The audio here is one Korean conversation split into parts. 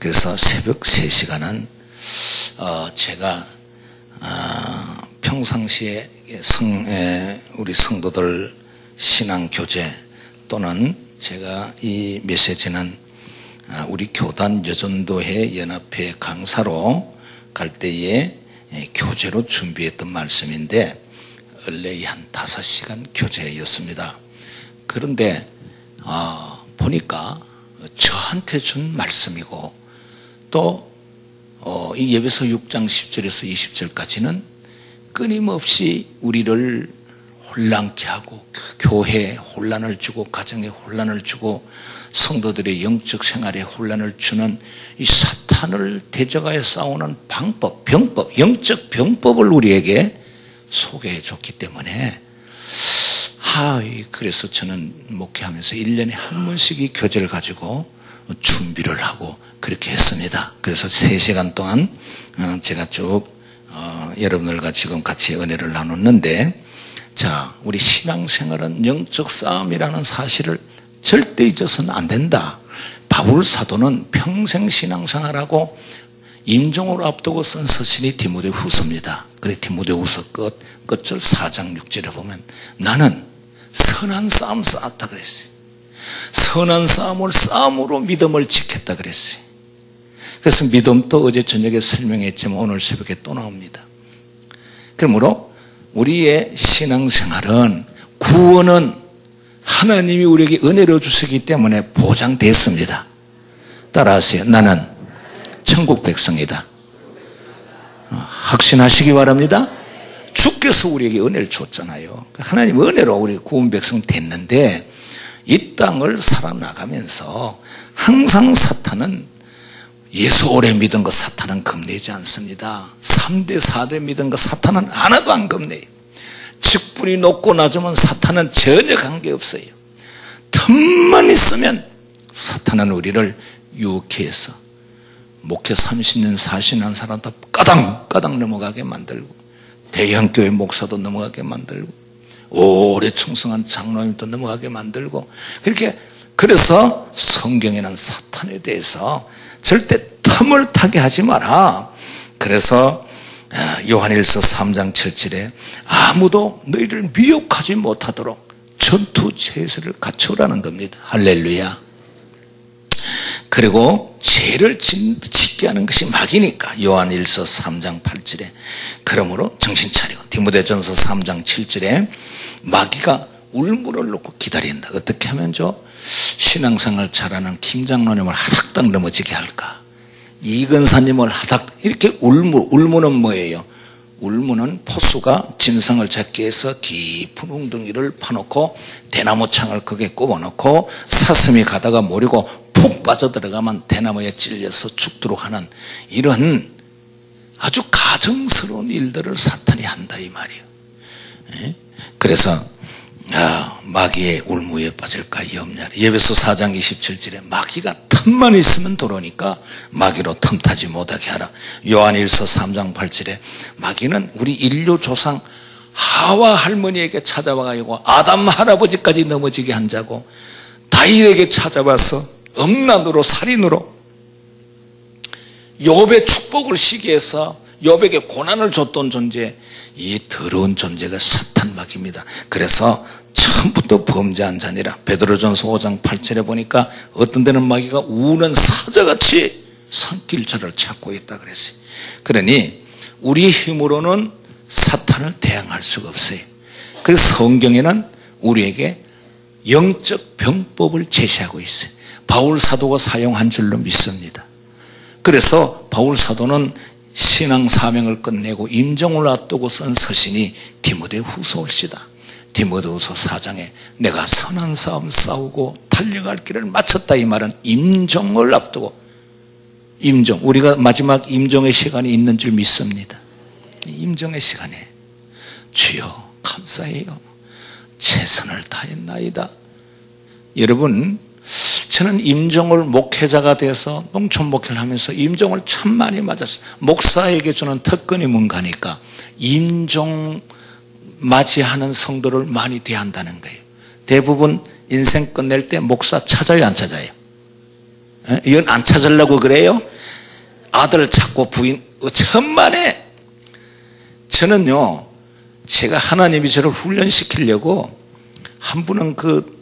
그래서 새벽 3시간은 제가 평상시에 우리 성도들 신앙교제 또는 제가 이 메시지는 우리 교단 여전도회 연합회 강사로 갈 때에 교재로 준비했던 말씀인데 원래 한 5시간 교재였습니다. 그런데 보니까 저한테 준 말씀이고 또 이 에베소 6장 10절에서 20절까지는 끊임없이 우리를 혼란케 하고 교회에 혼란을 주고 가정에 혼란을 주고 성도들의 영적 생활에 혼란을 주는 이 사탄을 대적하여 싸우는 방법, 병법, 영적 병법을 우리에게 소개해 줬기 때문에 그래서 저는 목회하면서 1년에 한 번씩 이 교재를 가지고 준비를 하고 그렇게 했습니다. 그래서 3시간 동안 제가 쭉 여러분들과 지금 같이 은혜를 나눴는데, 자, 우리 신앙생활은 영적 싸움이라는 사실을 절대 잊어서는 안 된다. 바울 사도는 평생 신앙생활하고 임종을 앞두고 쓴 서신이 디모데후서입니다. 그래 디모데후서 끝절 4장 6절에 보면 나는 선한 싸움 싸웠다 그랬어요. 선한 싸움을 싸움으로 믿음을 지켰다 그랬어요. 그래서 믿음도 어제 저녁에 설명했지만 오늘 새벽에 또 나옵니다. 그러므로 우리의 신앙생활은 구원은 하나님이 우리에게 은혜로 주시기 때문에 보장됐습니다. 따라하세요. 나는 천국 백성이다. 확신하시기 바랍니다. 주께서 우리에게 은혜를 줬잖아요. 하나님 은혜로 우리 구원 백성 됐는데 이 땅을 살아나가면서 항상 사탄은 예수 오래 믿은 것 사탄은 겁내지 않습니다. 3대 4대 믿은 것 사탄은 하나도 안 겁내요. 직분이 높고 낮으면 사탄은 전혀 관계없어요. 틈만 있으면 사탄은 우리를 유혹해서 목회 30년 40년 한 사람도 까당까당 넘어가게 만들고 대형교회 목사도 넘어가게 만들고 오래 충성한 장로님도 넘어가게 만들고 그래서 성경에는 사탄에 대해서 절대 틈을 타게 하지 마라. 그래서 요한일서 3장 7절에 아무도 너희를 미혹하지 못하도록 전투 체제를 갖추라는 겁니다. 할렐루야. 그리고 죄를 짓게 하는 것이 마귀니까 요한일서 3장 8절에 그러므로 정신 차리고 디모데전서 3장 7절에 마귀가 울무를 놓고 기다린다. 어떻게 하면 신앙생활 잘하는 김장로님을 하닥닥 넘어지게 할까? 이근사님을 하닥 이렇게 울무는 뭐예요? 울무는 포수가 진성을 잡기 위해서 깊은 웅덩이를 파놓고 대나무 창을 거기에 꼽아놓고 사슴이 가다가 모르고 푹 빠져들어가면 대나무에 찔려서 죽도록 하는 이런 아주 가정스러운 일들을 사탄이 한다 이 말이에요. 그래서 마귀의 울무에 빠질까 염려하라. 에베소 4장 27절에 마귀가 틈만 있으면 들어오니까 마귀로 틈타지 못하게 하라. 요한일서 3장 8절에 마귀는 우리 인류 조상 하와 할머니에게 찾아와가지고 아담 할아버지까지 넘어지게 한 자고 다윗에게 찾아와서 음란으로 살인으로 욥의 축복을 시기해서 욥에게 고난을 줬던 존재, 이 더러운 존재가 사탄 마귀입니다. 그래서 처음부터 범죄한 자니라. 베드로전서 5장 8절에 보니까 어떤 데는 마귀가 우는 사자같이 손길자를 찾고 있다 그랬어요. 그러니 우리 힘으로는 사탄을 대항할 수가 없어요. 그래서 성경에는 우리에게 영적 병법을 제시하고 있어요. 바울 사도가 사용한 줄로 믿습니다. 그래서 바울 사도는 신앙 사명을 끝내고 임종을 앞두고 쓴 서신이 디모데후서입니다. 디모데후서 4장에 내가 선한 싸움 싸우고 달려갈 길을 마쳤다 이 말은 임종을 앞두고 우리가 마지막 임종의 시간이 있는 줄 믿습니다. 임종의 시간에 주여 감사해요. 최선을 다했나이다. 여러분 저는 임종을 목회자가 돼서 농촌 목회를 하면서 임종을 참 많이 맞았어요. 목사에게 주는 특권이 뭔가니까 임종 맞이하는 성도를 많이 대한다는 거예요. 대부분 인생 끝낼 때 목사 찾아요 안 찾아요? 이건 안 찾으려고 그래요? 아들 찾고 부인 천만에. 저는요, 제가 하나님이 저를 훈련시키려고 한 분은 그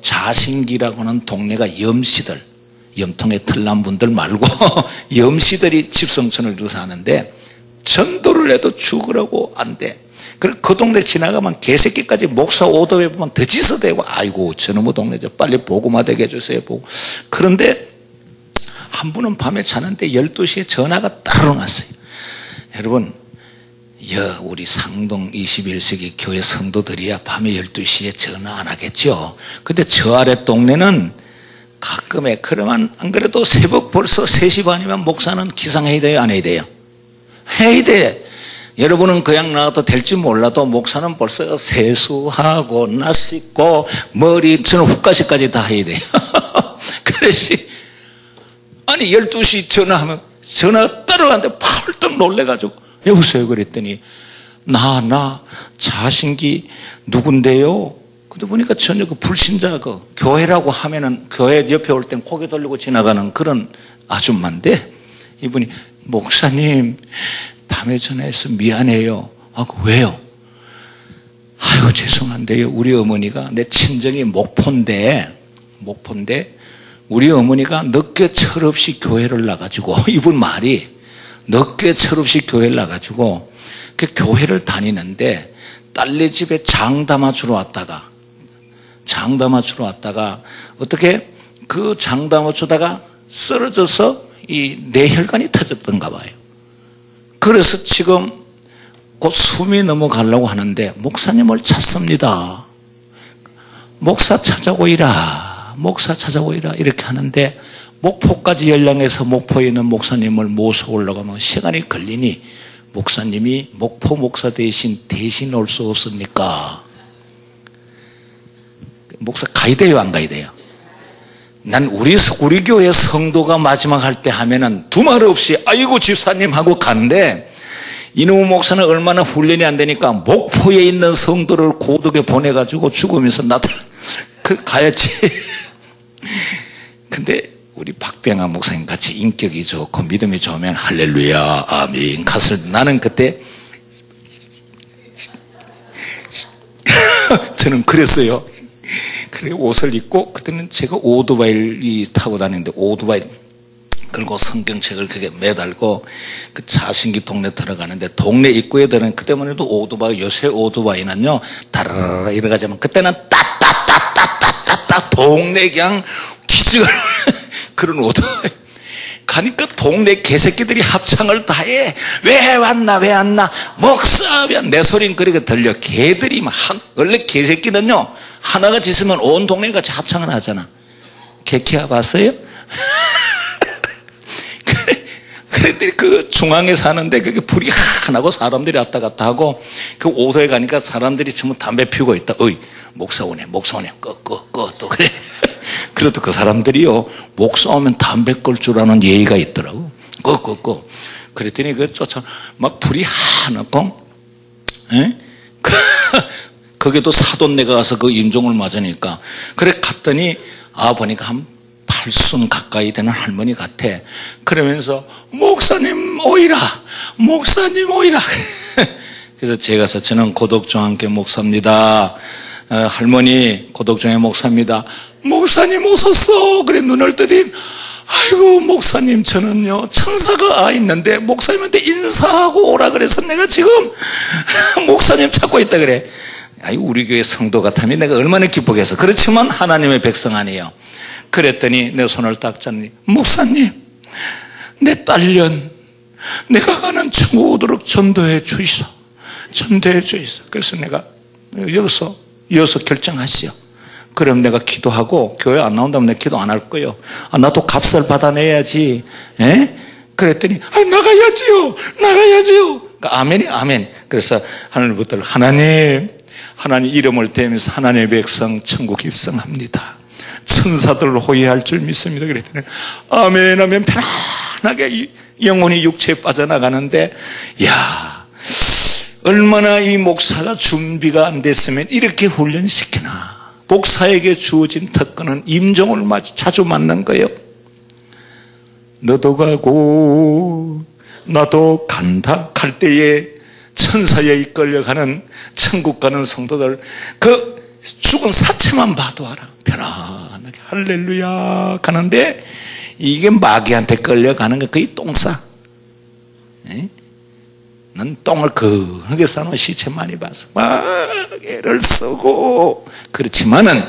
자신기라고 하는 동네가 염시들, 염통에 털난 분들 말고 염시들이 집성촌을 이루어서 사는데 전도를 해도 죽으라고 안 돼. 그 동네 지나가면 개새끼까지 목사 오도에 보면 더 지서대고, 아이고 저놈의 동네죠, 빨리 복음화 되게 해주세요. 보고. 그런데 한 분은 밤에 자는데 12시에 전화가 따로 왔어요. 여러분, 우리 상동 21세기 교회 성도들이야 밤에 12시에 전화 안 하겠죠. 근데 저 아래 동네는 가끔에, 그러면 안 그래도 새벽 벌써 3시 반이면 목사는 기상해야 돼요, 안 해야 돼요? 해야 돼. 여러분은 그냥 나가도 될지 몰라도 목사는 벌써 세수하고 나 씻고 머리, 저는 훅가시까지 다 해야 돼요. 그래서 아니 12시 전화하면 전화가 따라가는데 펄떡 놀래가지고 여보세요 그랬더니 나 자신기 누군데요? 그러다 보니까 전혀 그 불신자, 그 교회라고 하면은 교회 옆에 올 땐 고개 돌리고 지나가는 그런 아줌마인데, 이분이 목사님 밤에 전화해서 미안해요. 왜요? 아이고 죄송한데요, 우리 어머니가, 내 친정이 목포인데 우리 어머니가 늦게 철없이 교회를 나가지고, 이분 말이 늦게 철없이 교회를 나가지고 그 교회를 다니는데 딸네 집에 장 담아주러 왔다가 어떻게 그 장 담아주다가 쓰러져서 이 뇌혈관이 터졌던가 봐요. 그래서 지금 곧 숨이 넘어가려고 하는데 목사님을 찾습니다. 목사 찾아오이라 이렇게 하는데, 목포까지 연락해서 목포에 있는 목사님을 모셔 올라가면 시간이 걸리니 목사님이 목포 목사 대신 올 수 없습니까? 목사 가야 돼요, 안 가야 돼요? 난 우리 교회 성도가 마지막 할 때 하면은 두말 없이 아이고 집사님 하고 가는데, 이놈의 목사는 얼마나 훈련이 안 되니까 목포에 있는 성도를 고독에 보내가지고 죽으면서 가야지. 근데 우리 박병아 목사님 같이 인격이 좋고 믿음이 좋으면 할렐루야 아멘 갔을 때, 나는 그때 저는 그랬어요. 그래 옷을 입고, 그때는 제가 오토바이 타고 다니는데 오토바이 그리고 성경책을 그게 매달고 그 자신기 동네 들어가는데, 동네 입구에 들어가는, 그때만 해도 오토바이, 요새 오토바이는요 다라라라 이래가지만 그때는 따따따따따따 동네 그냥 기증을 그런 오토바이 가니까 동네 개새끼들이 합창을 다 해. 왜 왔나 목사, 내 소리는 그렇게 들려. 개들이 막 원래 개새끼는요 하나가 짖으면 온 동네가 같이 합창을 하잖아. 개키아 봤어요? 그랬더니 그 중앙에 사는데 그게 불이 하나고 사람들이 왔다 갔다 하고, 그 오도에 가니까 사람들이 전부 담배 피우고 있다. 어이 목사 오네 꺼 또 그래. 그래도 그 사람들이요 목사 오면 담배 끌 줄 아는 예의가 있더라고. 꺼 그랬더니 그 쫓아 막 불이 하나고, 거기도 사돈네가 가서 그 임종을 맞으니까, 그래 갔더니 보니까 한 80 가까이 되는 할머니 같아. 그러면서 목사님 오이라 그래서 제가 가서 저는 고독종함께 목사입니다. 할머니 고독종의 목사입니다. 목사님 오셨어. 그래 눈을 뜨니 아이고 목사님 저는요 천사가 있는데 목사님한테 인사하고 오라 그래서 내가 지금 목사님 찾고 있다 그래. 아이고 우리 교회 성도 같으면 내가 얼마나 기쁘겠어. 그렇지만 하나님의 백성 아니에요. 그랬더니 내 손을 딱 잡니, 목사님 내 딸년 내가 가는 천국 오도록 전도해 주이소. 그래서 내가 여기서 결정하시오. 그럼 내가 기도하고, 교회 안 나온다면 내가 기도 안 할 거예요. 나도 값을 받아내야지. 그랬더니 나가야지요. 아멘. 그래서 하나님부터 하나님 이름을 대면서 하나님의 백성 천국 입성합니다. 천사들 호위할 줄 믿습니다. 그랬더니 아멘 편안하게 영혼이 육체에 빠져나가는데, 야 얼마나 이 목사가 준비가 안 됐으면 이렇게 훈련시키나. 목사에게 주어진 특권은 임종을 자주 맞는 거예요. 너도 가고 나도 간다. 갈 때에 천사에 이끌려가는 천국 가는 성도들, 그 죽은 사체만 봐도 알아. 편안하게 할렐루야 가는데, 이게 마귀한테 끌려가는 게 거의 똥싸. 난 똥을 그하게 싸놓은 시체 많이 봤어. 막 애를 쓰고. 그렇지만은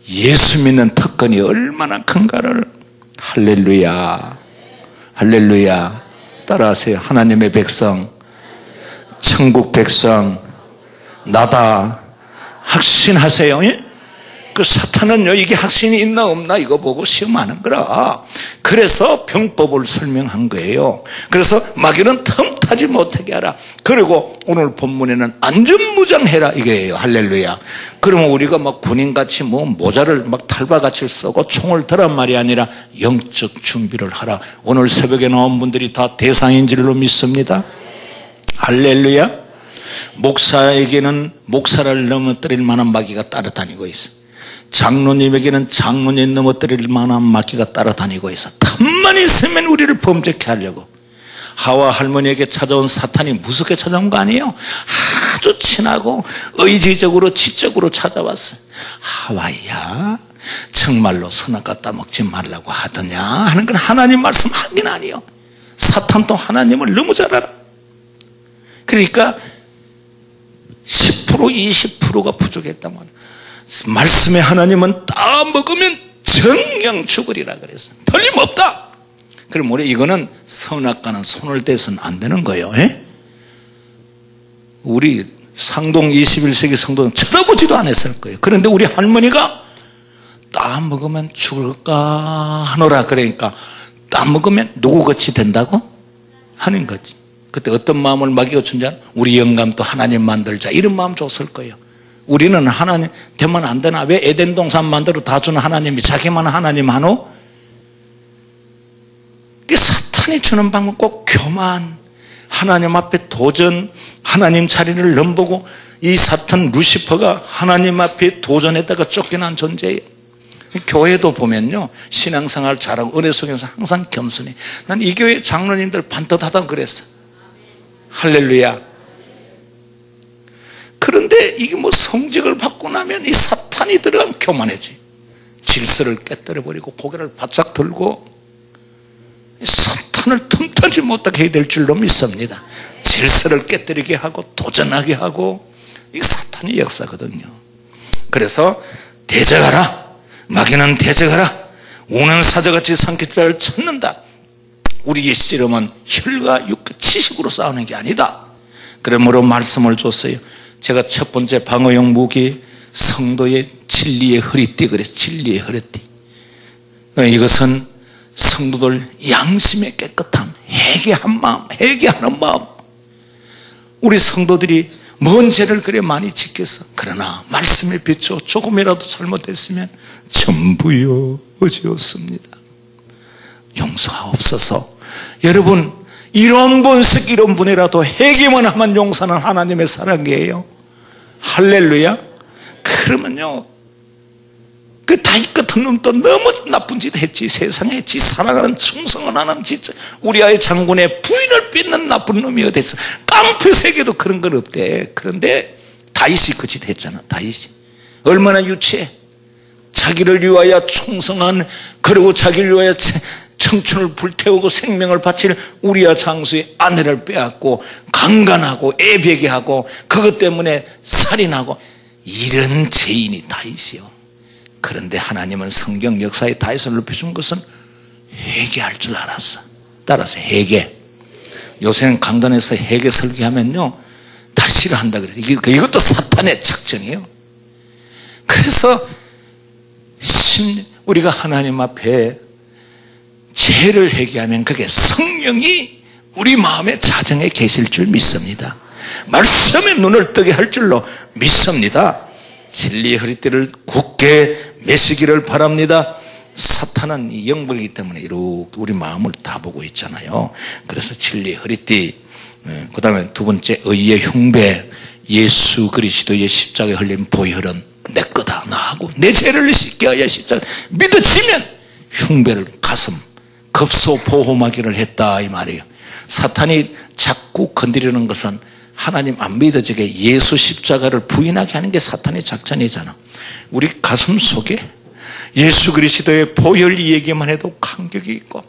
예수 믿는 특권이 얼마나 큰가를. 할렐루야, 할렐루야. 따라하세요. 하나님의 백성, 천국 백성 나다 확신하세요. 예? 그 사탄은요, 이게 확신이 있나 없나 이거 보고 시험하는 거라. 그래서 병법을 설명한 거예요. 그래서 마귀는 틈타지 못하게 하라. 그리고 오늘 본문에는 안전무장해라 이게예요. 할렐루야. 그러면 우리가 막 군인같이 뭐 모자를 막 탈바같이 쓰고 총을 들란 말이 아니라 영적 준비를 하라. 오늘 새벽에 나온 분들이 다 대상인 줄로 믿습니다. 할렐루야. 목사에게는 목사를 넘어뜨릴 만한 마귀가 따라다니고 있어. 장로님에게는 장로님 넘어뜨릴 만한 마귀가 따라다니고 있어. 틈만 있으면 우리를 범죄케 하려고. 하와 할머니에게 찾아온 사탄이 무섭게 찾아온 거 아니에요? 아주 친하고 의지적으로 지적으로 찾아왔어. 하와야, 정말로 선악 갖다 먹지 말라고 하더냐 하는 건 하나님 말씀 하긴 아니에요. 사탄도 하나님을 너무 잘 알아. 그러니까 10% 20%가 부족했단 말이에요. 말씀의 하나님은 따먹으면 정령 죽으리라 그랬어. 틀림없다. 그럼 우리 이거는 선악과는 손을 대서는 안 되는 거예요. 에? 우리 상동 21세기 성도는 쳐다보지도 않았을 거예요. 그런데 우리 할머니가 따먹으면 죽을까 하노라. 그러니까 따먹으면 누구같이 된다고? 하는 거지. 그때 어떤 마음을 마귀가 준지 알아? 우리 영감도 하나님 만들자 이런 마음 줬을 거예요. 우리는 하나님 되면 안 되나? 왜 에덴 동산 만들어 다 주는 하나님이 자기만 하나님 하노? 사탄이 주는 방법 꼭 교만, 하나님 앞에 도전, 하나님 자리를 넘보고. 이 사탄 루시퍼가 하나님 앞에 도전했다가 쫓겨난 존재예요. 교회도 보면요, 신앙생활 잘하고 은혜 속에서 항상 겸손해. 난 이 교회 장로님들 반듯하다고 그랬어. 할렐루야. 그런데 이게 뭐 성직을 받고 나면 이 사탄이 들어가면 교만해지. 질서를 깨뜨려버리고 고개를 바짝 들고 사탄을 틈타지 못하게 해야 될 줄로 믿습니다. 질서를 깨뜨리게 하고 도전하게 하고, 이게 사탄의 역사거든요. 그래서 대적하라. 마귀는 대적하라. 우는 사자같이 산기자를 찾는다. 우리의 씨름은 혈과 육, 지식으로 싸우는 게 아니다. 그러므로 말씀을 줬어요. 제가 첫 번째 방어용 무기, 성도의 진리의 허리띠 그랬어요. 진리의 허리띠. 이것은 성도들 양심의 깨끗함, 회개한 마음, 회개하는 마음. 우리 성도들이 뭔 죄를 그래 많이 짓겠어. 그러나 말씀에 비춰 조금이라도 잘못했으면 전부요 어지없습니다. 용서하옵소서. 여러분, 이런 분석 이런 분이라도 회개만 하면 용서는 하나님의 사랑이에요. 할렐루야. 그러면요, 그 다윗 같은 놈도 너무 나쁜 짓 했지. 세상에 지 사랑하는 충성을 하는 진짜 우리 아이 장군의 부인을 뺏는 나쁜 놈이 어딨어. 깡패 세계도 그런 건 없대. 그런데 다윗이 그 짓 했잖아. 다윗이 얼마나 유치해. 자기를 위하여 충성한, 그리고 자기를 위하여 청춘을 불태우고 생명을 바칠 우리아 장수의 아내를 빼앗고 강간하고 애베게 하고 그것 때문에 살인하고, 이런 죄인이 다윗이요. 그런데 하나님은 성경 역사에 다윗을 높여준 것은 회개할 줄 알았어. 따라서 회개. 요새는 강단에서 회개 설교하면요 다 싫어한다 그래요. 이것도 사탄의 작전이에요. 그래서 우리가 하나님 앞에 죄를 회개하면 그게 성령이 우리 마음의 자정에 계실 줄 믿습니다. 말씀에 눈을 뜨게 할 줄로 믿습니다. 진리의 허리띠를 굳게 매시기를 바랍니다. 사탄은 이 영불이기 때문에 이렇게 우리 마음을 다 보고 있잖아요. 그래서 진리의 허리띠, 그 다음에 두 번째 의의 흉배, 예수 그리스도의 십자가에 흘린 보혈은 내 거다 나하고 내 죄를 씻게 하여 십자가 믿어지면 흉배를 가슴 급소 보호막이를 했다 이 말이에요. 사탄이 자꾸 건드리는 것은 하나님 안 믿어지게 예수 십자가를 부인하게 하는 게 사탄의 작전이잖아. 우리 가슴 속에 예수 그리스도의 보혈 얘기만 해도 감격이 있고,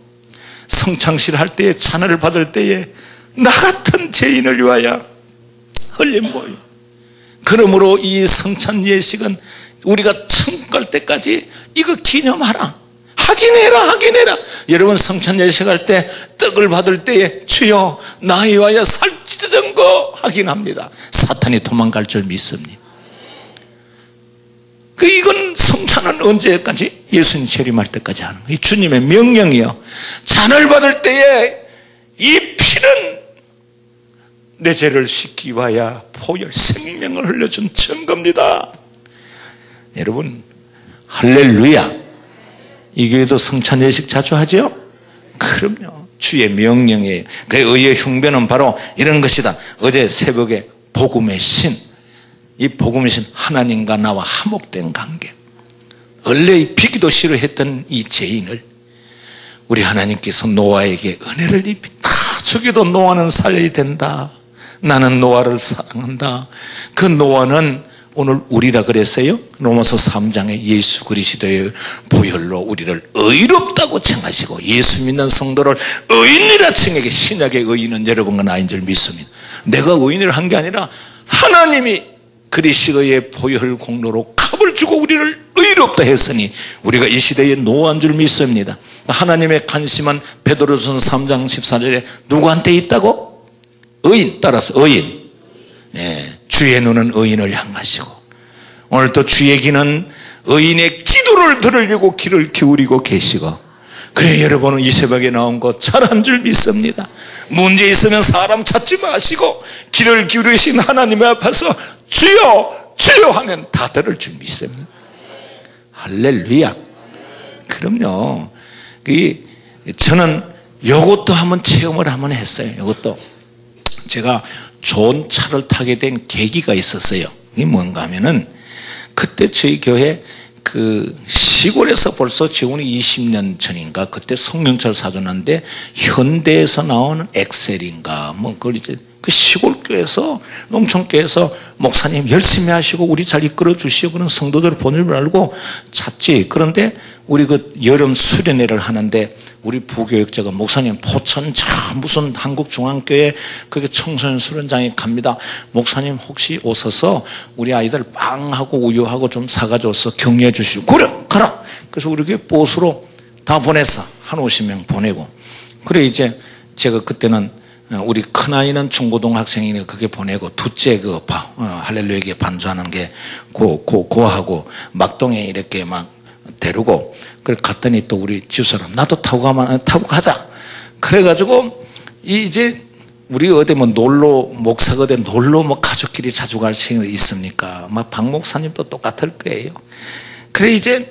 성창실 할 때에 찬을 받을 때에 나 같은 죄인을 위하여 흘린 보혈. 그러므로 이 성찬 예식은 우리가 천국 갈 때까지 이거 기념하라. 하긴 해라. 여러분 성찬 예식할 때 떡을 받을 때에 주여 나 위하여 살 찢어진 거 하긴 합니다. 사탄이 도망갈 줄 믿습니다. 이건 성찬은 언제까지? 예수님 재림할 때까지 하는 거예요. 주님의 명령이요. 잔을 받을 때에 이 피는 내 죄를 씻기 위하여 보혈 생명을 흘려준 증거입니다. 여러분 할렐루야. 이 교회도 성찬 예식 자주 하죠? 그럼요. 주의 명령이에요. 그 의의 흉배는 바로 이런 것이다. 어제 새벽에 복음의 신, 이 복음의 신 하나님과 나와 화목된 관계. 원래 비기도 싫어했던 이 죄인을 우리 하나님께서 노아에게 은혜를 입히 다 죽여도 노아는 살려야 된다. 나는 노아를 사랑한다. 그 노아는 오늘 우리라 그랬어요. 로마서 3장에 예수 그리스도의 보혈로 우리를 의롭다고稱하시고 예수 믿는 성도를 의인이라稱하게. 신약의 의인은 여러분과 나인 줄 믿습니다. 내가 의인을 한 게 아니라 하나님이 그리스도의 보혈 공로로 값을 주고 우리를 의롭다 했으니 우리가 이 시대에 노한 줄 믿습니다. 하나님의 관심은 베드로전서 3장 14절에 누구한테 있다고? 의인. 따라서 의인. 네, 주의 눈은 의인을 향하시고 오늘도 주의 귀는 의인의 기도를 들으려고 귀를 기울이고 계시고, 그래 여러분은 이 새벽에 나온 거 잘한 줄 믿습니다. 문제 있으면 사람 찾지 마시고 귀를 기울이신 하나님 앞에서 주여 주여 하면 다 들을 줄 믿습니다. 할렐루야. 그럼요. 저는 요것도 한번 체험을 한번 했어요. 요것도 제가 좋은 차를 타게 된 계기가 있었어요. 이게 뭔가 하면은 그때 저희 교회 그 시골에서 벌써 지금은 20년 전인가 그때 성명차를 사줬는데 현대에서 나오는 엑셀인가 뭐 그걸 이제 그 시골 교회에서 농촌교회에서 목사님 열심히 하시고 우리 잘 이끌어 주시고 그런 성도들을 보내줄 줄 알고 찼지. 그런데 우리 그 여름 수련회를 하는데 우리 부교육자가 목사님 포천 참 무슨 한국중앙교회 그게 청소년 수련장에 갑니다. 목사님 혹시 오셔서 우리 아이들 빵하고 우유하고 좀 사가줘서 격려해 주시고. 그래 가라. 그래서 우리 교회 보수로 다 보냈어. 한 50명 보내고. 그래 이제 제가 그때는 우리 큰아이는 중고등학생이니까 그게 보내고 둘째 그 할렐루야에게 반주하는 게 고하고 막동에 이렇게 막 데리고 그래 갔더니 또 우리 집사람 나도 타고 가자. 그래가지고 이제 우리 어디 뭐 놀러 목사가 어디 놀러 뭐 가족끼리 자주 갈 시간이 있습니까? 막 박 목사님도 똑같을 거예요. 그래 이제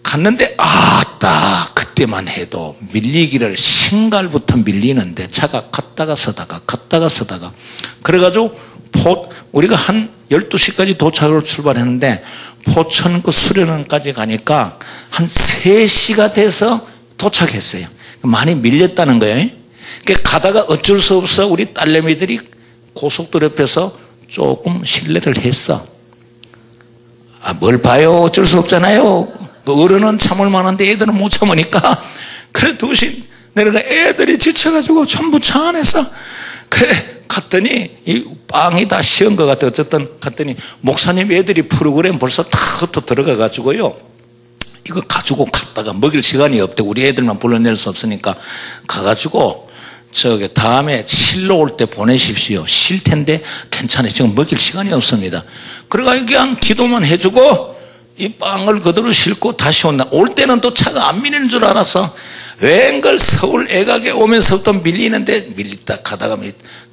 갔는데 아따 그때만 해도 밀리기를 신갈부터 밀리는데 차가 갔다가 서다가 그래가지고 우리가 한 12시까지 도착으로 출발했는데 포천 그 수련원까지 가니까 한 3시가 돼서 도착했어요. 많이 밀렸다는 거예요. 그러니까 가다가 어쩔 수 없어 우리 딸내미들이 고속도로 옆에서 조금 실례를 했어. 뭘 봐요. 어쩔 수 없잖아요. 어른은 참을 만한데 애들은 못 참으니까 그래 두신 내가 애들이 지쳐가지고 전부 차 안에서 그래 갔더니 이 빵이 다 식은 것 같아. 어쨌든 갔더니 목사님 애들이 프로그램 벌써 다 흩어 들어가가지고요 이거 가지고 갔다가 먹일 시간이 없대. 우리 애들만 불러낼 수 없으니까 가가지고 저기 다음에 실로 올 때 보내십시오. 쉴 텐데 괜찮아요. 지금 먹일 시간이 없습니다. 그래가지고 그냥 기도만 해주고 이 빵을 그대로 싣고 다시 온다. 올 때는 또 차가 안 밀리는 줄 알아서 웬걸 서울 애가게 오면서부터 밀리는데 밀리다 가다가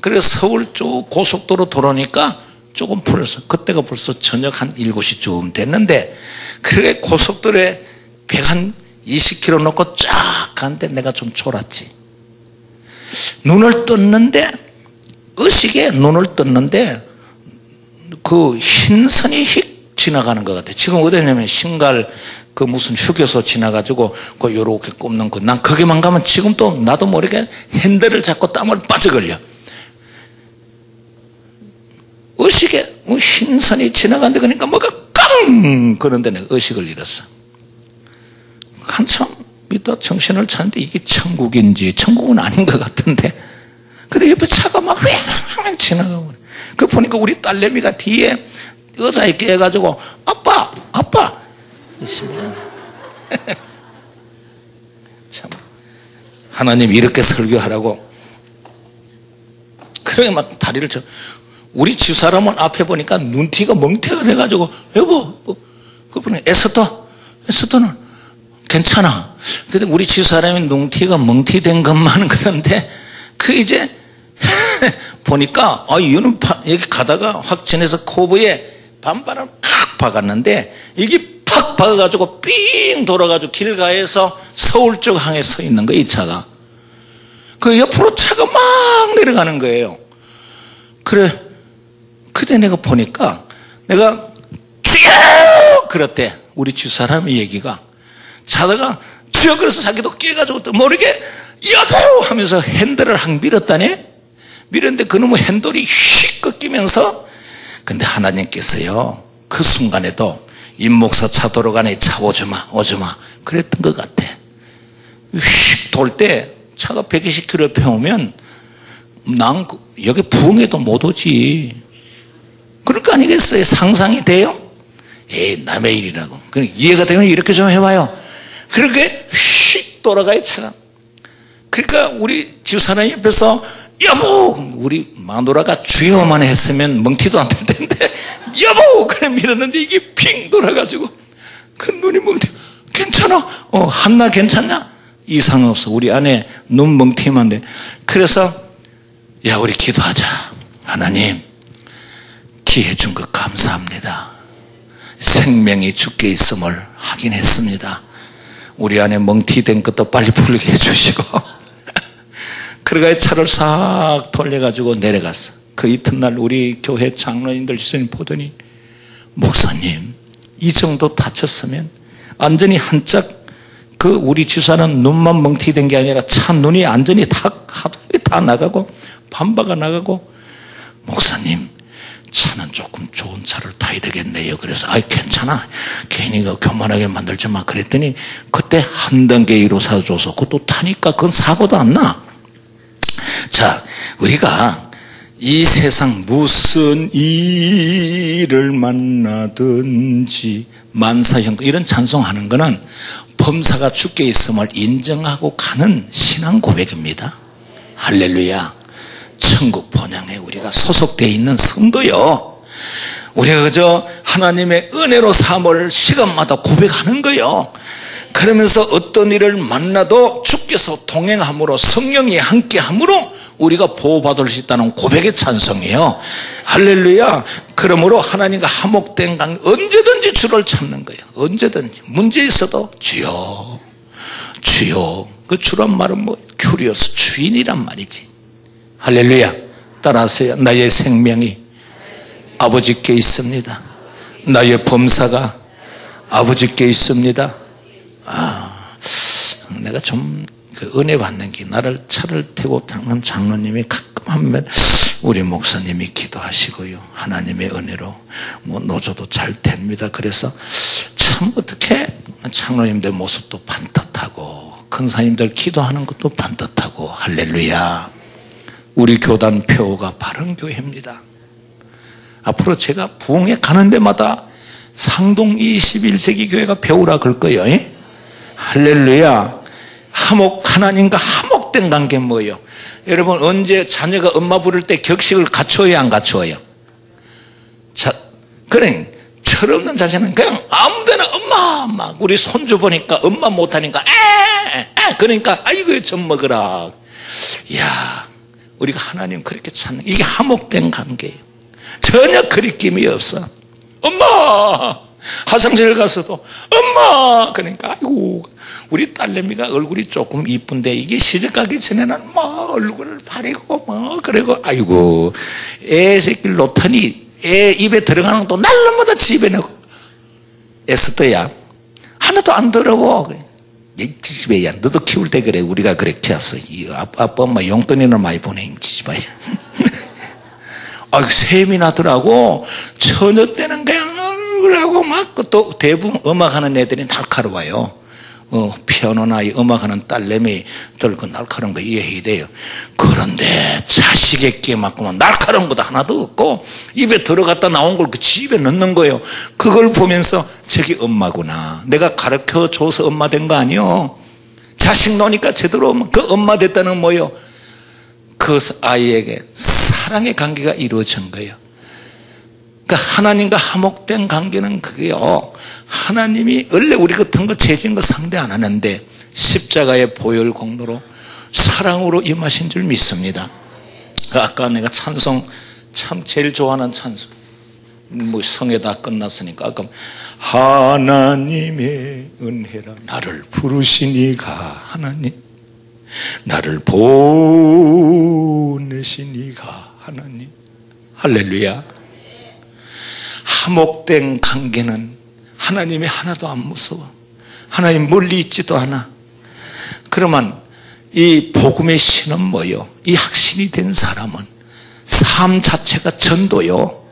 그래서 서울 쭉 고속도로 돌아오니까 조금 풀었어. 그때가 벌써 저녁 한 7시쯤 됐는데 그래 고속도로에 120km 놓고 쫙 가는데 내가 좀 졸았지. 눈을 떴는데 의식에 눈을 떴는데 그 흰선이 휙 지나가는 것 같아. 지금 어디냐면 신갈 그 무슨 휴게소 지나가지고 그 요렇게 꼽는 거. 난 거기만 가면 지금 또 나도 모르게 핸들을 잡고 땀을 빠져걸려. 의식에 흰선이 지나간다 그러니까 뭐가 깡! 그런데 내가 의식을 잃었어. 한참 믿다 정신을 차는데 이게 천국인지 천국은 아닌 것 같은데. 근데 옆에 차가 막 휙 지나가고. 그 보니까 우리 딸내미가 뒤에 의자에 깨가지고 아빠! 있습니다. 참 하나님 이렇게 설교하라고 그렇게 막 다리를 쳐. 우리 집사람은 앞에 보니까 눈티가 멍태가 돼가지고 여보 그분은 에스더는 괜찮아. 근데 우리 집사람이 눈티가 멍티된 것만은 그런데 그 이제 보니까 이거는 여기 가다가 확 지내서 코브에 반바람 팍 박았는데 이게 팍 박아가지고 삥 돌아가지고 길가에서 서울 쪽 항에 서 있는 거예요. 이 차가. 그 옆으로 차가 막 내려가는 거예요. 그래. 그때 내가 보니까 내가 주여! 그랬대. 우리 집사람의 얘기가. 자다가 주여 그래서 자기도 깨가지고 또 모르게 여보! 하면서 핸들을 확 밀었다니. 밀었는데 그놈의 핸들이 휙 꺾이면서 근데 하나님께서요 그 순간에도 임목사 차 돌아가네 차 오지마 그랬던 것 같아. 휙 돌 때 차가 120km 배우면 난 여기 부흥에도 못 오지. 그럴 거 아니겠어요? 상상이 돼요? 남의 일이라고. 이해가 되면 이렇게 좀 해봐요. 그렇게 휙 돌아가요 차가. 그러니까 우리 집사람 옆에서 여보! 우리 마누라가 주여만 했으면 멍티도 안 될 텐데 여보! 그래 밀었는데 이게 핑 돌아가지고 그 눈이 멍티. 괜찮아? 한나 괜찮냐? 이상 없어. 우리 아내 눈 멍티만 돼. 그래서 야 우리 기도하자. 하나님 기회 준 것 감사합니다. 생명이 주께 있음을 확인했습니다. 우리 아내 멍티된 것도 빨리 풀게 해주시고 그러가 차를 싹 돌려가지고 내려갔어. 그 이튿날 우리 교회 장로님들 주님 보더니 목사님 이 정도 다쳤으면 완전히 한짝 그 우리 집사는 눈만 멍티된 게 아니라 차 눈이 완전히 다 나가고 반바가 나가고 목사님 차는 조금 좋은 차를 타야 되겠네요. 그래서 괜찮아 괜히 교만하게 만들지 마 그랬더니 그때 한 단계 1호 사줘서 그것도 타니까 그건 사고도 안 나. 자 우리가 이 세상 무슨 일을 만나든지 만사형통 이런 찬송하는 거는 범사가 주께 있음을 인정하고 가는 신앙 고백입니다. 할렐루야. 천국 본향에 우리가 소속되어 있는 성도요. 우리가 그저 하나님의 은혜로 삶을 시간마다 고백하는 거요. 그러면서 어떤 일을 만나도 주께서 동행함으로 성령이 함께함으로 우리가 보호받을 수 있다는 고백의 찬송이에요. 할렐루야. 그러므로 하나님과 화목된 관계 언제든지 주를 찾는 거예요. 언제든지 문제 있어도 주여 그 주란 말은 큐리오스 주인이란 말이지. 할렐루야. 따라하세요. 나의 생명이 아버지께 있습니다. 나의 범사가 아버지께 있습니다. 내가 좀 은혜 받는 게 나를 차를 태고 타는 장로님이 가끔 하면 우리 목사님이 기도하시고요. 하나님의 은혜로 노조도 잘 됩니다. 그래서 참 어떻게 장로님들 모습도 반듯하고 큰사님들 기도하는 것도 반듯하고 할렐루야. 우리 교단 표가 바른교회입니다. 앞으로 제가 부흥에 가는 데마다 상동 21세기 교회가 배우라 그럴 거예요. 할렐루야. 하나님과 화목된 관계 뭐예요? 여러분 언제 자녀가 엄마 부를 때 격식을 갖춰야 안 갖춰요? 그래 철없는 자세는 그냥 아무데나 엄마 우리 손주 보니까 엄마 못하니까 그러니까 아이고 젖 먹으라. 이야 우리가 하나님 그렇게 찾는 이게 화목된 관계예요. 전혀 거리낌이 없어. 엄마 화장실 가서도 엄마 그러니까 아이고 우리 딸내미가 얼굴이 조금 이쁜데 이게 시집 가기 전에는 얼굴을 바르고 그리고 아이고 애 새끼를 놓더니 애 입에 들어가는 것도 날라마다 집에 넣고 에스더야, 하나도 안 더러워. 이 기집애야, 너도 키울 때 그래. 우리가 그래 키웠어. 이 아빠 엄마 용돈이나 많이 보내, 이 기집애야. 셈이 나더라고. 처녀 때는 그냥 하고 막 또 대부분 음악하는 애들이 날카로워요. 피아노나 음악하는 딸내미 들고 날카로운 거 이해해야 돼요. 그런데 자식에게 맞고만 날카로운 것도 하나도 없고 입에 들어갔다 나온 걸 그 집에 넣는 거예요. 그걸 보면서 저기 엄마구나. 내가 가르쳐줘서 엄마 된 거 아니요. 자식 놓으니까 제대로 그 엄마 됐다는 뭐예요? 그 아이에게 사랑의 관계가 이루어진 거예요. 그러니까 하나님과 화목된 관계는 그게요, 하나님이 원래 우리 같은 거 죄진 거 상대 안 하는데 십자가의 보혈 공로로 사랑으로 임하신 줄 믿습니다. 아까 내가 찬송 참 제일 좋아하는 찬송, 뭐 성에 다 끝났으니까 아까 하나님의 은혜라 나를 부르시니가, 하나님 나를 보내시니가, 하나님. 할렐루야. 화목된 관계는 하나님이 하나도 안 무서워. 하나님 멀리 있지도 않아. 그러면 이 복음의 신은 뭐요? 이 확신이 된 사람은 삶 자체가 전도요.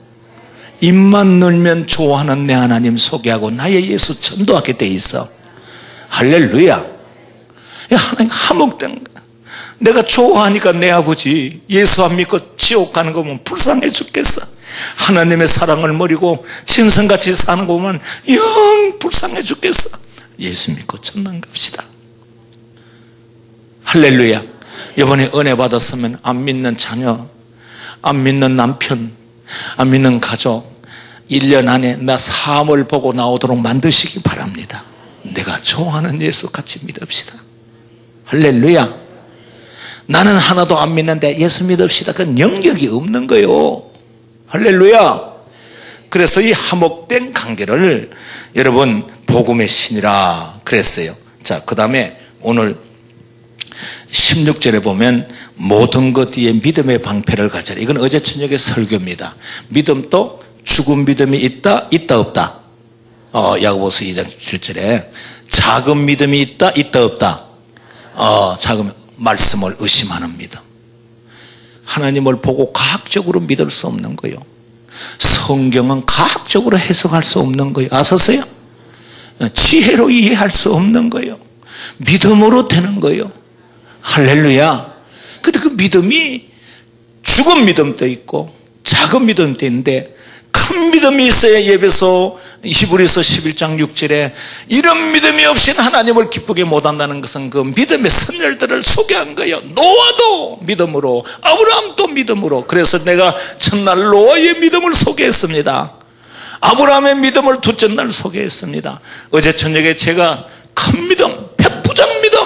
입만 늘면 좋아하는 내 하나님 소개하고 나의 예수 전도하게 돼 있어. 할렐루야. 하나님 화목된 거야. 내가 좋아하니까 내 아버지 예수 안 믿고 지옥 가는 거 보면 불쌍해 죽겠어. 하나님의 사랑을 모르고 짐승같이 사는 거 보면 영 불쌍해 죽겠어. 예수 믿고 천당 갑시다. 할렐루야. 이번에 은혜 받았으면 안 믿는 자녀, 안 믿는 남편, 안 믿는 가족 1년 안에 나 사함을 보고 나오도록 만드시기 바랍니다. 내가 좋아하는 예수 같이 믿읍시다. 할렐루야. 나는 하나도 안 믿는데 예수 믿읍시다. 그건 영역이 없는 거예요. 할렐루야. 그래서 이 화목된 관계를 여러분 복음의 신이라 그랬어요. 자, 그 다음에 오늘 16절에 보면 모든 것 뒤에 믿음의 방패를 가져라. 이건 어제 저녁에 설교입니다. 믿음도 죽은 믿음이 있다 없다. 야고보서 2장 7절에 작은 믿음이 있다 없다. 작은 말씀을 의심하는 믿음. 하나님을 보고 과학적으로 믿을 수 없는 거예요. 성경은 과학적으로 해석할 수 없는 거예요. 아셨어요? 지혜로 이해할 수 없는 거예요. 믿음으로 되는 거예요. 할렐루야. 근데 그 믿음이 죽은 믿음도 있고 작은 믿음도 있는데 큰 믿음이 있어야 예배서 히브리서 11장 6절에 이런 믿음이 없이는 하나님을 기쁘게 못한다는 것은 그 믿음의 선열들을 소개한 거예요. 노아도 믿음으로, 아브라함도 믿음으로. 그래서 내가 첫날 노아의 믿음을 소개했습니다. 아브라함의 믿음을 둘째 날 소개했습니다. 어제 저녁에 제가 큰 믿음, 백부장 믿음,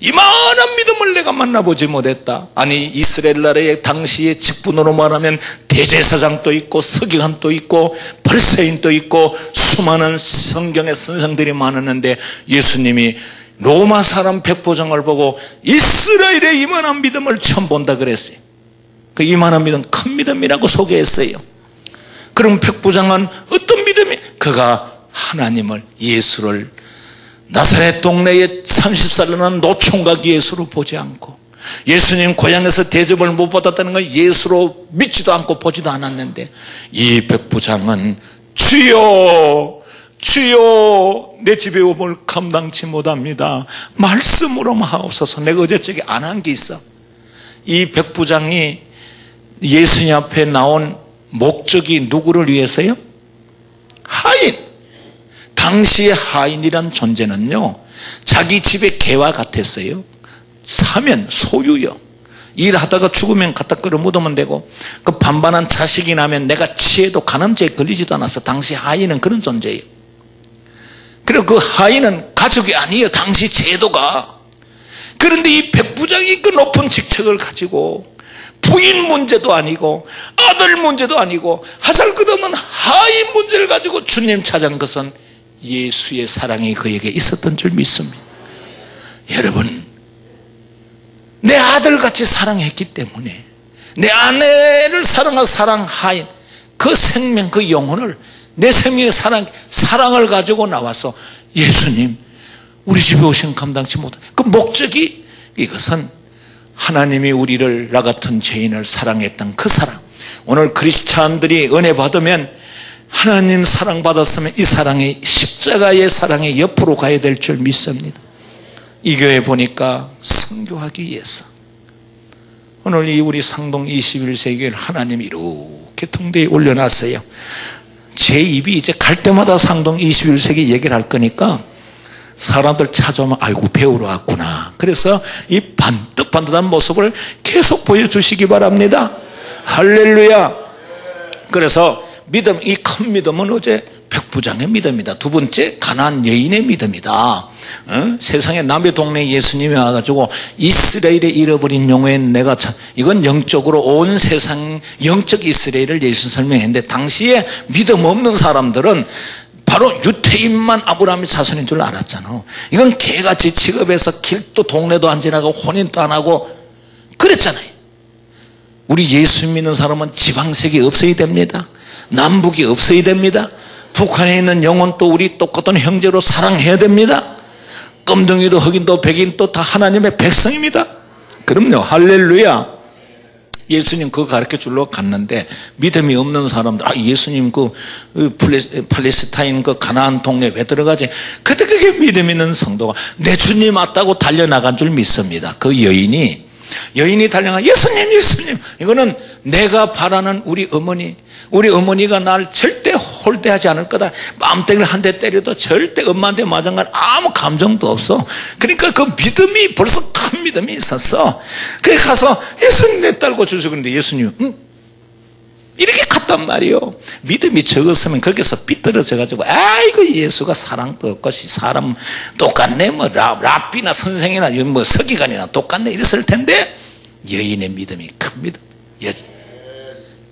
이만한 믿음을 내가 만나보지 못했다. 아니 이스라엘 나라의 당시의 직분으로 말하면 대제사장도 있고 서기관도 있고 바리새인도 있고 수많은 성경의 선생들이 많았는데 예수님이 로마 사람 백부장을 보고 이스라엘의 이만한 믿음을 처음 본다 그랬어요. 그 이만한 믿음 큰 믿음이라고 소개했어요. 그럼 백부장은 어떤 믿음이? 그가 하나님을, 예수를 나사렛 동네에 30살 난 노총각 예수로 보지 않고 예수님 고향에서 대접을 못 받았다는 건 예수로 믿지도 않고 보지도 않았는데 이 백부장은 주여 주여 내 집에 오물 감당치 못합니다. 말씀으로만 하옵소서. 내가 어제저기 안 한 게 있어. 이 백부장이 예수님 앞에 나온 목적이 누구를 위해서요? 하인. 당시의 하인이란 존재는요 자기 집의 개와 같았어요. 사면 소유요. 일하다가 죽으면 갖다 끌어 묻으면 되고 그 반반한 자식이 나면 내가 치해도 간음죄에 걸리지도 않았어. 당시 하인은 그런 존재예요. 그리고 그 하인은 가족이 아니에요. 당시 제도가. 그런데 이 백부장이 그 높은 직책을 가지고 부인 문제도 아니고 아들 문제도 아니고 하살못하면 하인 문제를 가지고 주님 찾은 것은 예수의 사랑이 그에게 있었던 줄 믿습니다. 여러분, 내 아들같이 사랑했기 때문에 내 아내를 사랑한 사랑하인 그 생명, 그 영혼을 내 생명의 사랑을 가지고 나와서 예수님 우리 집에 오신 감당치 못한 그 목적이 이것은 하나님이 우리를 나 같은 죄인을 사랑했던 그 사랑. 오늘 크리스찬들이 은혜 받으면 하나님 사랑받았으면 이 사랑이 십자가의 사랑의 옆으로 가야 될 줄 믿습니다. 이 교회 보니까 선교하기 위해서 오늘 이 우리 상동 21세기를 하나님이 이렇게 통대에 올려놨어요. 제 입이 이제 갈 때마다 상동 21세기 얘기를 할 거니까 사람들 찾아오면 아이고 배우러 왔구나. 그래서 이 반듯반듯한 모습을 계속 보여주시기 바랍니다. 할렐루야. 그래서 믿음, 이 큰 믿음은 어제 백부장의 믿음이다. 두 번째 가나안 여인의 믿음이다. 세상에 남의 동네에 예수님이 와가지고 이스라엘에 잃어버린 영혼의 내가 이건 영적으로 온 세상 영적 이스라엘을 예수 설명했는데 당시에 믿음 없는 사람들은 바로 유태인만 아브라함의 자손인 줄 알았잖아. 이건 개같이 취급해서 길도 동네도 안 지나가고 혼인도 안 하고 그랬잖아요. 우리 예수 믿는 사람은 지방색이 없어야 됩니다. 남북이 없어야 됩니다. 북한에 있는 영혼도 우리 똑같은 형제로 사랑해야 됩니다. 검둥이도 흑인도 백인도 다 하나님의 백성입니다. 그럼요. 할렐루야. 예수님 그거 가르쳐 주려고 갔는데 믿음이 없는 사람들 예수님 그 팔레스타인 그 가나안 동네 왜 들어가지? 그때 그게 믿음 있는 성도가 내 주님 왔다고 달려나간 줄 믿습니다. 그 여인이 달려가 예수님 이거는 내가 바라는 우리 어머니가 날 절대 홀대하지 않을 거다. 뺨때기를 한 대 때려도 절대 엄마한테 맞은 건 아무 감정도 없어. 그러니까 그 믿음이 벌써 큰 믿음이 있었어. 그래 가서 예수님 내 딸 고쳐주세요. 그런데 예수님 이렇게 갔단 말이요. 믿음이 적었으면 거기서 삐뚤어져 가지고 아이고 예수가 사랑도 없고 사람 똑같네 뭐 랍비나 선생이나 뭐 서기관이나 똑같네 이랬을 텐데 여인의 믿음이 큽니다.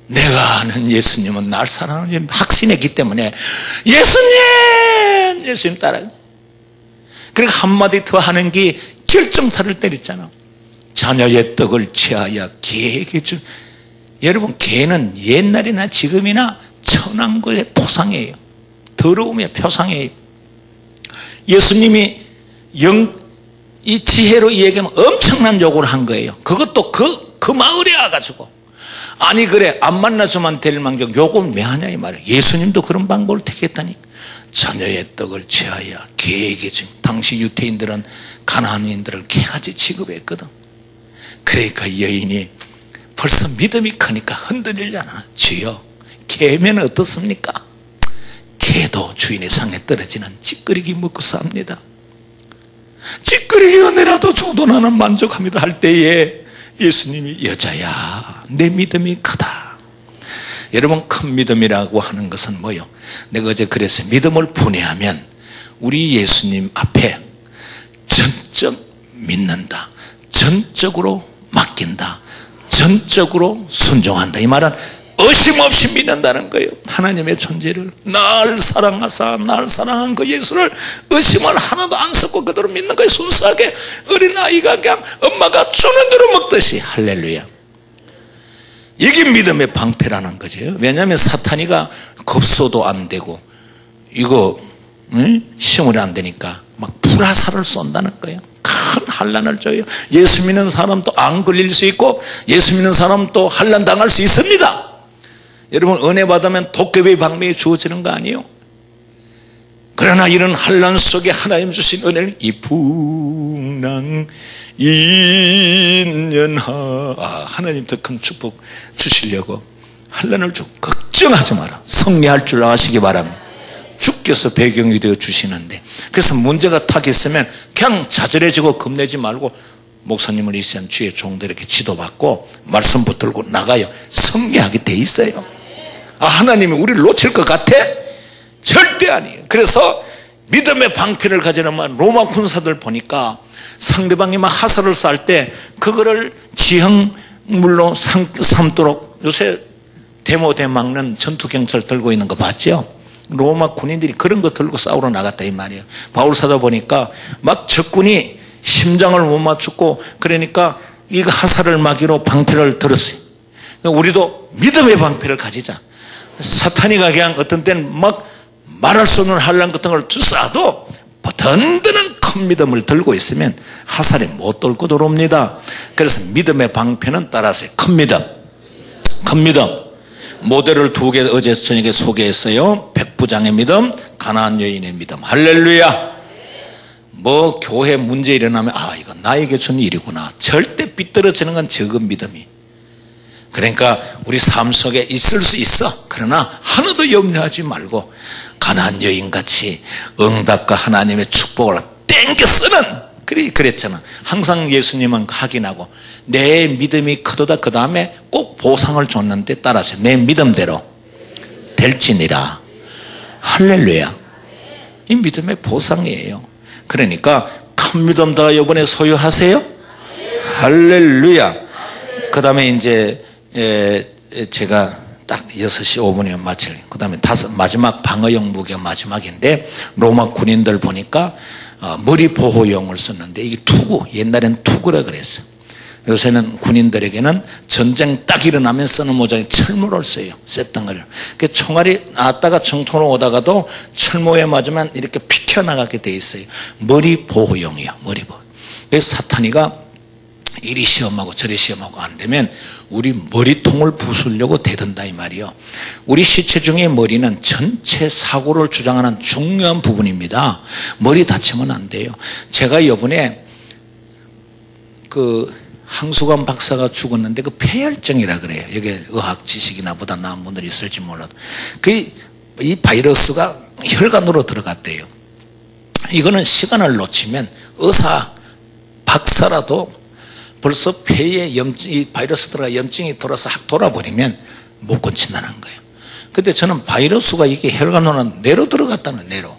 내가 아는 예수님은 날 사랑하는 확신했기 때문에 예수님 따라. 그리고 한마디 더 하는 게 결정타를 때렸잖아. 자녀의 떡을 취하여 개에게 준. 여러분 개는 옛날이나 지금이나 천한 것의 표상이에요. 더러움의 표상이에요. 예수님이 이 지혜로 얘기하면 엄청난 요구를 한 거예요. 그것도 그 마을에 와가지고 아니 그래 안 만나서만 될 망정 요걸 왜 하냐 이 말이에요. 예수님도 그런 방법을 택했다니까. 자녀의 떡을 취하여 개에게 준. 당시 유태인들은 가나안인들을 개같이 취급했거든. 그러니까 여인이 벌써 믿음이 크니까 흔들리잖아. 주여 개면 어떻습니까? 개도 주인의 상에 떨어지는 찌끄리기 먹고 삽니다. 찌끄리기 은혜라도 줘도 나는 만족합니다 할 때에 예수님이 여자야 내 믿음이 크다. 여러분 큰 믿음이라고 하는 것은 뭐요? 내가 어제 그랬어요. 믿음을 분해하면 우리 예수님 앞에 전적 믿는다. 전적으로 맡긴다. 전적으로 순종한다. 이 말은 의심 없이 믿는다는 거예요. 하나님의 존재를 날 사랑하사 날 사랑한 그 예수를 의심을 하나도 안 섞고 그대로 믿는 거예요. 순수하게 어린아이가 그냥 엄마가 주는 대로 먹듯이. 할렐루야. 이게 믿음의 방패라는 거죠. 왜냐하면 사탄이가 급소도 안 되고 이거 시험을 안 되니까 막 불화살을 쏜다는 거예요. 큰 환난을 줘요. 예수 믿는 사람도 안 걸릴 수 있고 예수 믿는 사람도 환난 당할 수 있습니다. 여러분 은혜 받으면 도깨비 방명이 주어지는 거 아니에요? 그러나 이런 환난 속에 하나님 주신 은혜를 이풍랑 인연하 하나님 더 큰 축복 주시려고 환난을 좀 걱정하지 마라. 승리할 줄 아시기 바랍니다. 주께서 배경이 되어 주시는데 그래서 문제가 딱 있으면 그냥 좌절해지고 겁내지 말고 목사님을 이시한 주의 종들 이렇게 지도받고 말씀 붙들고 나가요. 승리하게 돼 있어요. 하나님이 우리를 놓칠 것 같아? 절대 아니에요. 그래서 믿음의 방패를 가지려면 로마 군사들 보니까 상대방이 막 화살을 쐈을 때 그거를 지형물로 삼도록 요새 데모대 막는 전투경찰 들고 있는 거 봤죠? 로마 군인들이 그런 거 들고 싸우러 나갔다 이 말이에요. 바울 사도 보니까 막 적군이 심장을 못 맞췄고 그러니까 이거 화살을 막이로 방패를 들었어요. 우리도 믿음의 방패를 가지자. 사탄이가 그냥 어떤 때는 막 말할 수 없는 환난 같은 걸 주사도 든든한 큰 믿음을 들고 있으면 화살이 못 돌고 들어옵니다. 그래서 믿음의 방편은 따라서 큰 믿음, 큰 믿음. 모델을 2개 어제 저녁에 소개했어요. 백부장의 믿음, 가나안 여인의 믿음. 할렐루야. 뭐 교회 문제 일어나면 이건 나에게 준 일이구나. 절대 삐뚤어지는 건 적은 믿음이. 그러니까 우리 삶 속에 있을 수 있어. 그러나 하나도 염려하지 말고 가나안 여인같이 응답과 하나님의 축복을 땡겨 쓰는, 그랬잖아. 항상 예수님은 확인하고 내 믿음이 크도다 그 다음에 꼭 보상을 줬는데 따라서 내 믿음대로 될지니라. 할렐루야. 이 믿음의 보상이에요. 그러니까 큰 믿음 다 이번에 소유하세요. 할렐루야. 그 다음에 이제 제가 딱 6시 5분이면 마칠, 그 다음에 마지막 방어용 무기가 마지막인데 로마 군인들 보니까 머리 보호용을 썼는데 이게 투구, 옛날에는 투구라 그랬어. 요새는 군인들에게는 전쟁 딱 일어나면 쓰는 모자에 철모를 써요. 쇳덩어리를. 총알이 나왔다가 정통으로 오다가도 철모에 맞으면 이렇게 피켜나가게 돼 있어요. 머리 보호용이야. 머리 보호. 그래서 사탄이가 이리 시험하고 저리 시험하고 안 되면 우리 머리통을 부수려고 대든다 이 말이요. 우리 시체 중에 머리는 전체 사고를 주장하는 중요한 부분입니다. 머리 다치면 안 돼요. 제가 이번에 항수관 박사가 죽었는데 폐혈증이라 그래요. 여기 의학 지식이나 보다 나은 분들이 있을지 몰라도 이 바이러스가 혈관으로 들어갔대요. 이거는 시간을 놓치면 의사 박사라도 벌써 폐에 이 바이러스 들어가 염증이 돌아서 확 돌아버리면 못 고친다는 거예요. 근데 저는 바이러스가 이게 혈관으로 내로 들어갔다는, 내로.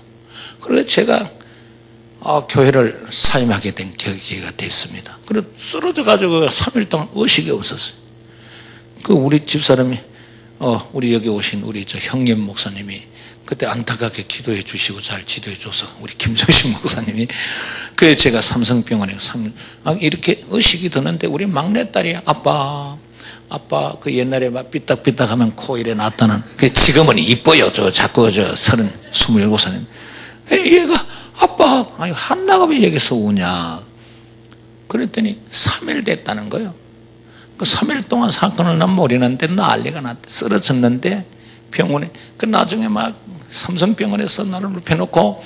그래서 제가 교회를 사임하게 된 계기가 됐습니다. 그래서 쓰러져 가지고 3일 동안 의식이 없었어요. 우리 집사람이 우리 여기 오신 우리 형님 목사님이 그때 안타깝게 기도해 주시고 잘 지도해 줘서 우리 김정식 목사님이, 그래서 제가 삼성병원에 이렇게 의식이 드는데 우리 막내딸이 아빠 옛날에 막 삐딱삐딱하면 코 이래 났다는, 지금은 이뻐요. 자꾸 27살님 얘가 아빠 한나가 왜 여기서 우냐 그랬더니 3일 됐다는 거예요. 3일 동안 사건을 난 모르는데 난리가 났대. 쓰러졌는데 병원에 나중에 막 삼성병원에서 나를 눕혀놓고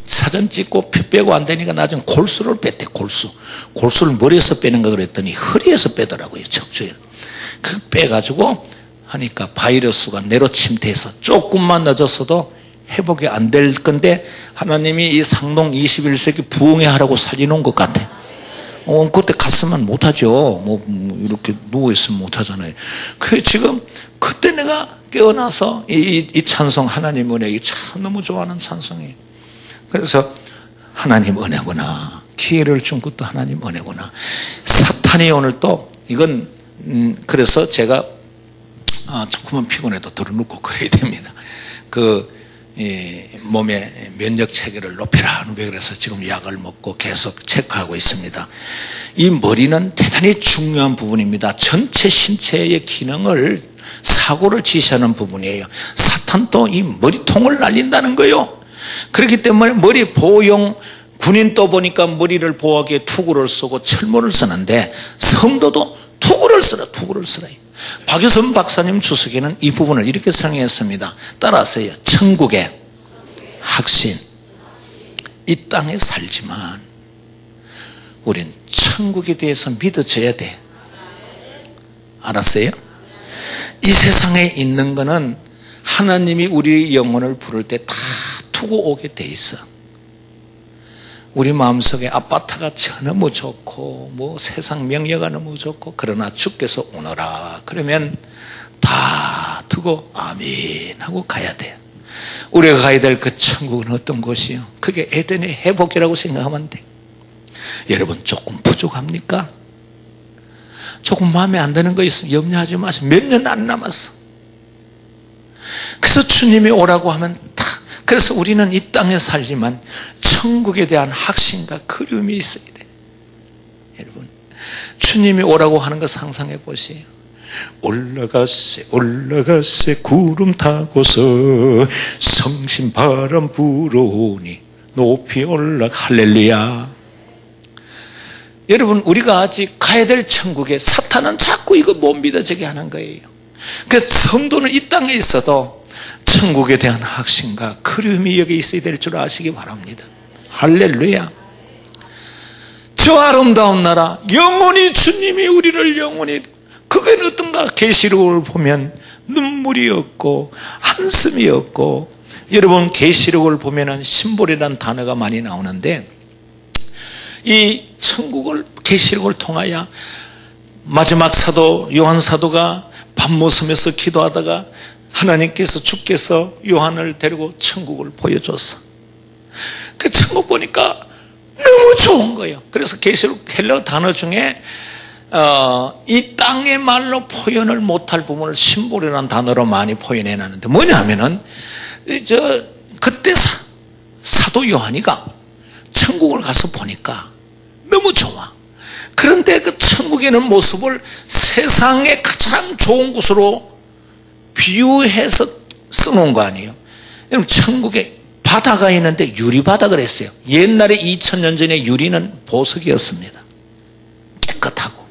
사진 찍고 피 빼고 안 되니까 나중에 골수를 뺐대. 골수를 머리에서 빼는가 그랬더니 허리에서 빼더라고요. 척추에. 빼가지고 하니까 바이러스가 내로 침투해서 조금만 늦었어도 회복이 안 될 건데 하나님이 이 상동 21세기 부흥회 하라고 살려놓은 것 같아. 그때 갔으면 못하죠. 이렇게 누워있으면 못하잖아요. 지금 그때 내가 깨어나서 이 찬송, 하나님 은혜, 참 너무 좋아하는 찬송이에요. 그래서 하나님 은혜구나. 기회를 준 것도 하나님 은혜구나. 사탄이 오늘 또 이건 그래서 제가 조금만 피곤해도 들어눕고 그래야 됩니다. 몸의 면역 체계를 높여라. 그래서 지금 약을 먹고 계속 체크하고 있습니다. 이 머리는 대단히 중요한 부분입니다. 전체 신체의 기능을, 사고를 지시하는 부분이에요. 사탄도 이 머리통을 날린다는 거예요. 그렇기 때문에 머리 보호용 군인도 보니까 머리를 보호하기 위해 투구를 쓰고 철모를 쓰는데 성도도 투구를 쓰라. 박유선 박사님 주석에는 이 부분을 이렇게 설명했습니다. 따라서요. 천국의 확신. 이 땅에 살지만 우린 천국에 대해서 믿어져야 돼. 알았어요? 이 세상에 있는 거는 하나님이 우리 영혼을 부를 때 다 두고 오게 돼 있어. 우리 마음속에 아파트가 너무 좋고 세상 명예가 너무 좋고 그러나 주께서 오너라 그러면 다 두고 아멘 하고 가야 돼요. 우리가 가야 될 그 천국은 어떤 곳이요? 그게 에덴의 회복이라고 생각하면 돼. 여러분 조금 부족합니까? 조금 마음에 안 드는 거 있으면 염려하지 마세요. 몇 년 안 남았어. 그래서 주님이 오라고 하면 다. 그래서 우리는 이 땅에 살지만 천국에 대한 확신과 그리움이 있어야 돼. 여러분 주님이 오라고 하는 거 상상해 보세요. 올라가세 올라가세 구름 타고서 성신 바람 불어오니 높이 올라가. 할렐루야. 여러분, 우리가 아직 가야 될 천국에 사탄은 자꾸 이거 못 믿어지게 하는 거예요. 그 성도는 이 땅에 있어도 천국에 대한 확신과 그리움이 여기 있어야 될 줄 아시기 바랍니다. 할렐루야. 저 아름다운 나라, 영원히 주님이 우리를 영원히, 그게 어떤가? 계시록을 보면 눈물이 없고 한숨이 없고. 여러분, 계시록을 보면은 심볼이라는 단어가 많이 나오는데, 이 천국을 계시록을 통하여 마지막 사도 요한 사도가 밤모섬에서 기도하다가 하나님께서 주께서 요한을 데리고 천국을 보여줬어. 그 천국 보니까 너무 좋은 거예요. 그래서 계시록 헬러 단어 중에 이 땅의 말로 표현을 못할 부분을 심볼이라는 단어로 많이 표현해놨는데, 뭐냐면은 그때 사도 요한이가 천국을 가서 보니까 너무 좋아. 그런데 그 천국에 있는 모습을 세상의 가장 좋은 곳으로 비유해서 써놓은 거 아니에요. 여러분, 천국에 바다가 있는데 유리바다가 그랬어요. 옛날에 2000년 전에 유리는 보석이었습니다. 깨끗하고.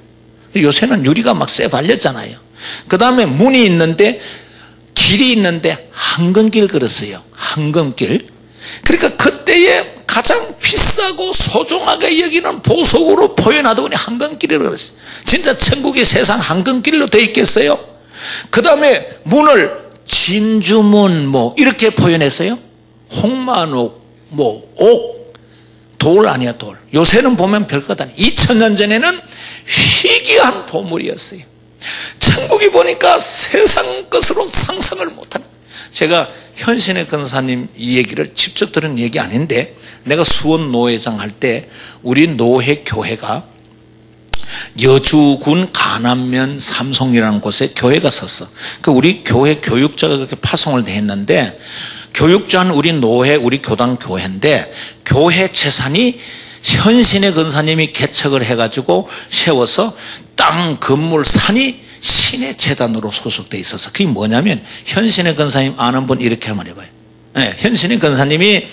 요새는 유리가 막 쇠 발렸잖아요. 그 다음에 문이 있는데 길이 있는데 황금길 그랬어요. 황금길. 그러니까 그때에 가장 비싸고 소중하게 여기는 보석으로 표현하다 보니 황금길이라고 그랬어요. 진짜 천국이 세상 황금길로 되어 있겠어요? 그 다음에 문을 진주문 뭐 이렇게 표현했어요. 홍만옥 뭐 옥, 돌 아니야 돌. 요새는 보면 별것 아니에요. 2000년 전에는 희귀한 보물이었어요. 천국이 보니까 세상 것으로 상상을 못하는. 제가 현신의 근사님 이 얘기를 직접 들은 얘기 아닌데, 내가 수원 노회장 할 때 우리 노회 교회가 여주군 가남면 삼송이라는 곳에 교회가 섰어. 그 우리 교회 교육자가 그렇게 파송을 했는데, 교육자는 우리 노회, 우리 교당 교회인데, 교회 재산이 현신의 근사님이 개척을 해가지고 세워서 땅, 건물, 산이 신의 재단으로 소속되어 있어서, 그게 뭐냐면, 현신의 근사님 아는 분 이렇게 한번 해봐요. 네, 현신의 근사님이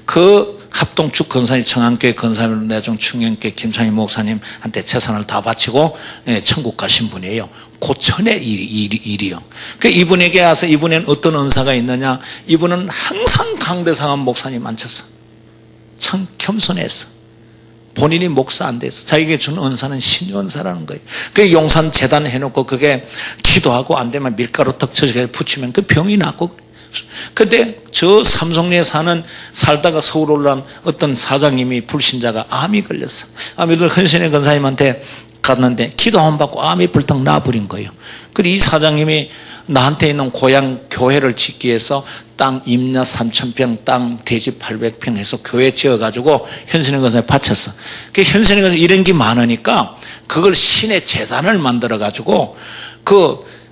그 합동축 근사님, 청안교회 근사님, 내중 충영교회 김창희 목사님한테 재산을 다 바치고 천국 가신 분이에요. 고천의 일이요. 그 이분에게 와서, 이분에는 어떤 은사가 있느냐, 이분은 항상 강대상한 목사님 앉혔어. 참 겸손했어. 본인이 목사 안 돼서 자기에게 주는 은사는 신의 은사라는 거예요. 그 용산 재단 해놓고 그게 기도하고 안 되면 밀가루 턱 쳐서 붙이면 그 병이 낫고. 근데 저 삼성리에 살다가 서울 올라온 어떤 사장님이, 불신자가 암이 걸렸어. 암이들 헌신의 근사님한테 갔는데 기도 한 번 받고 암이 불떡 나버린 거예요. 그리고 이 사장님이 나한테 있는 고향 교회를 짓기 위해서 땅 임야 3000평, 땅 대지 800평 해서 교회 지어가지고 현신의 근사에 바쳤어. 그 현신의 근사 이런 게 많으니까 그걸 신의 재단을 만들어가지고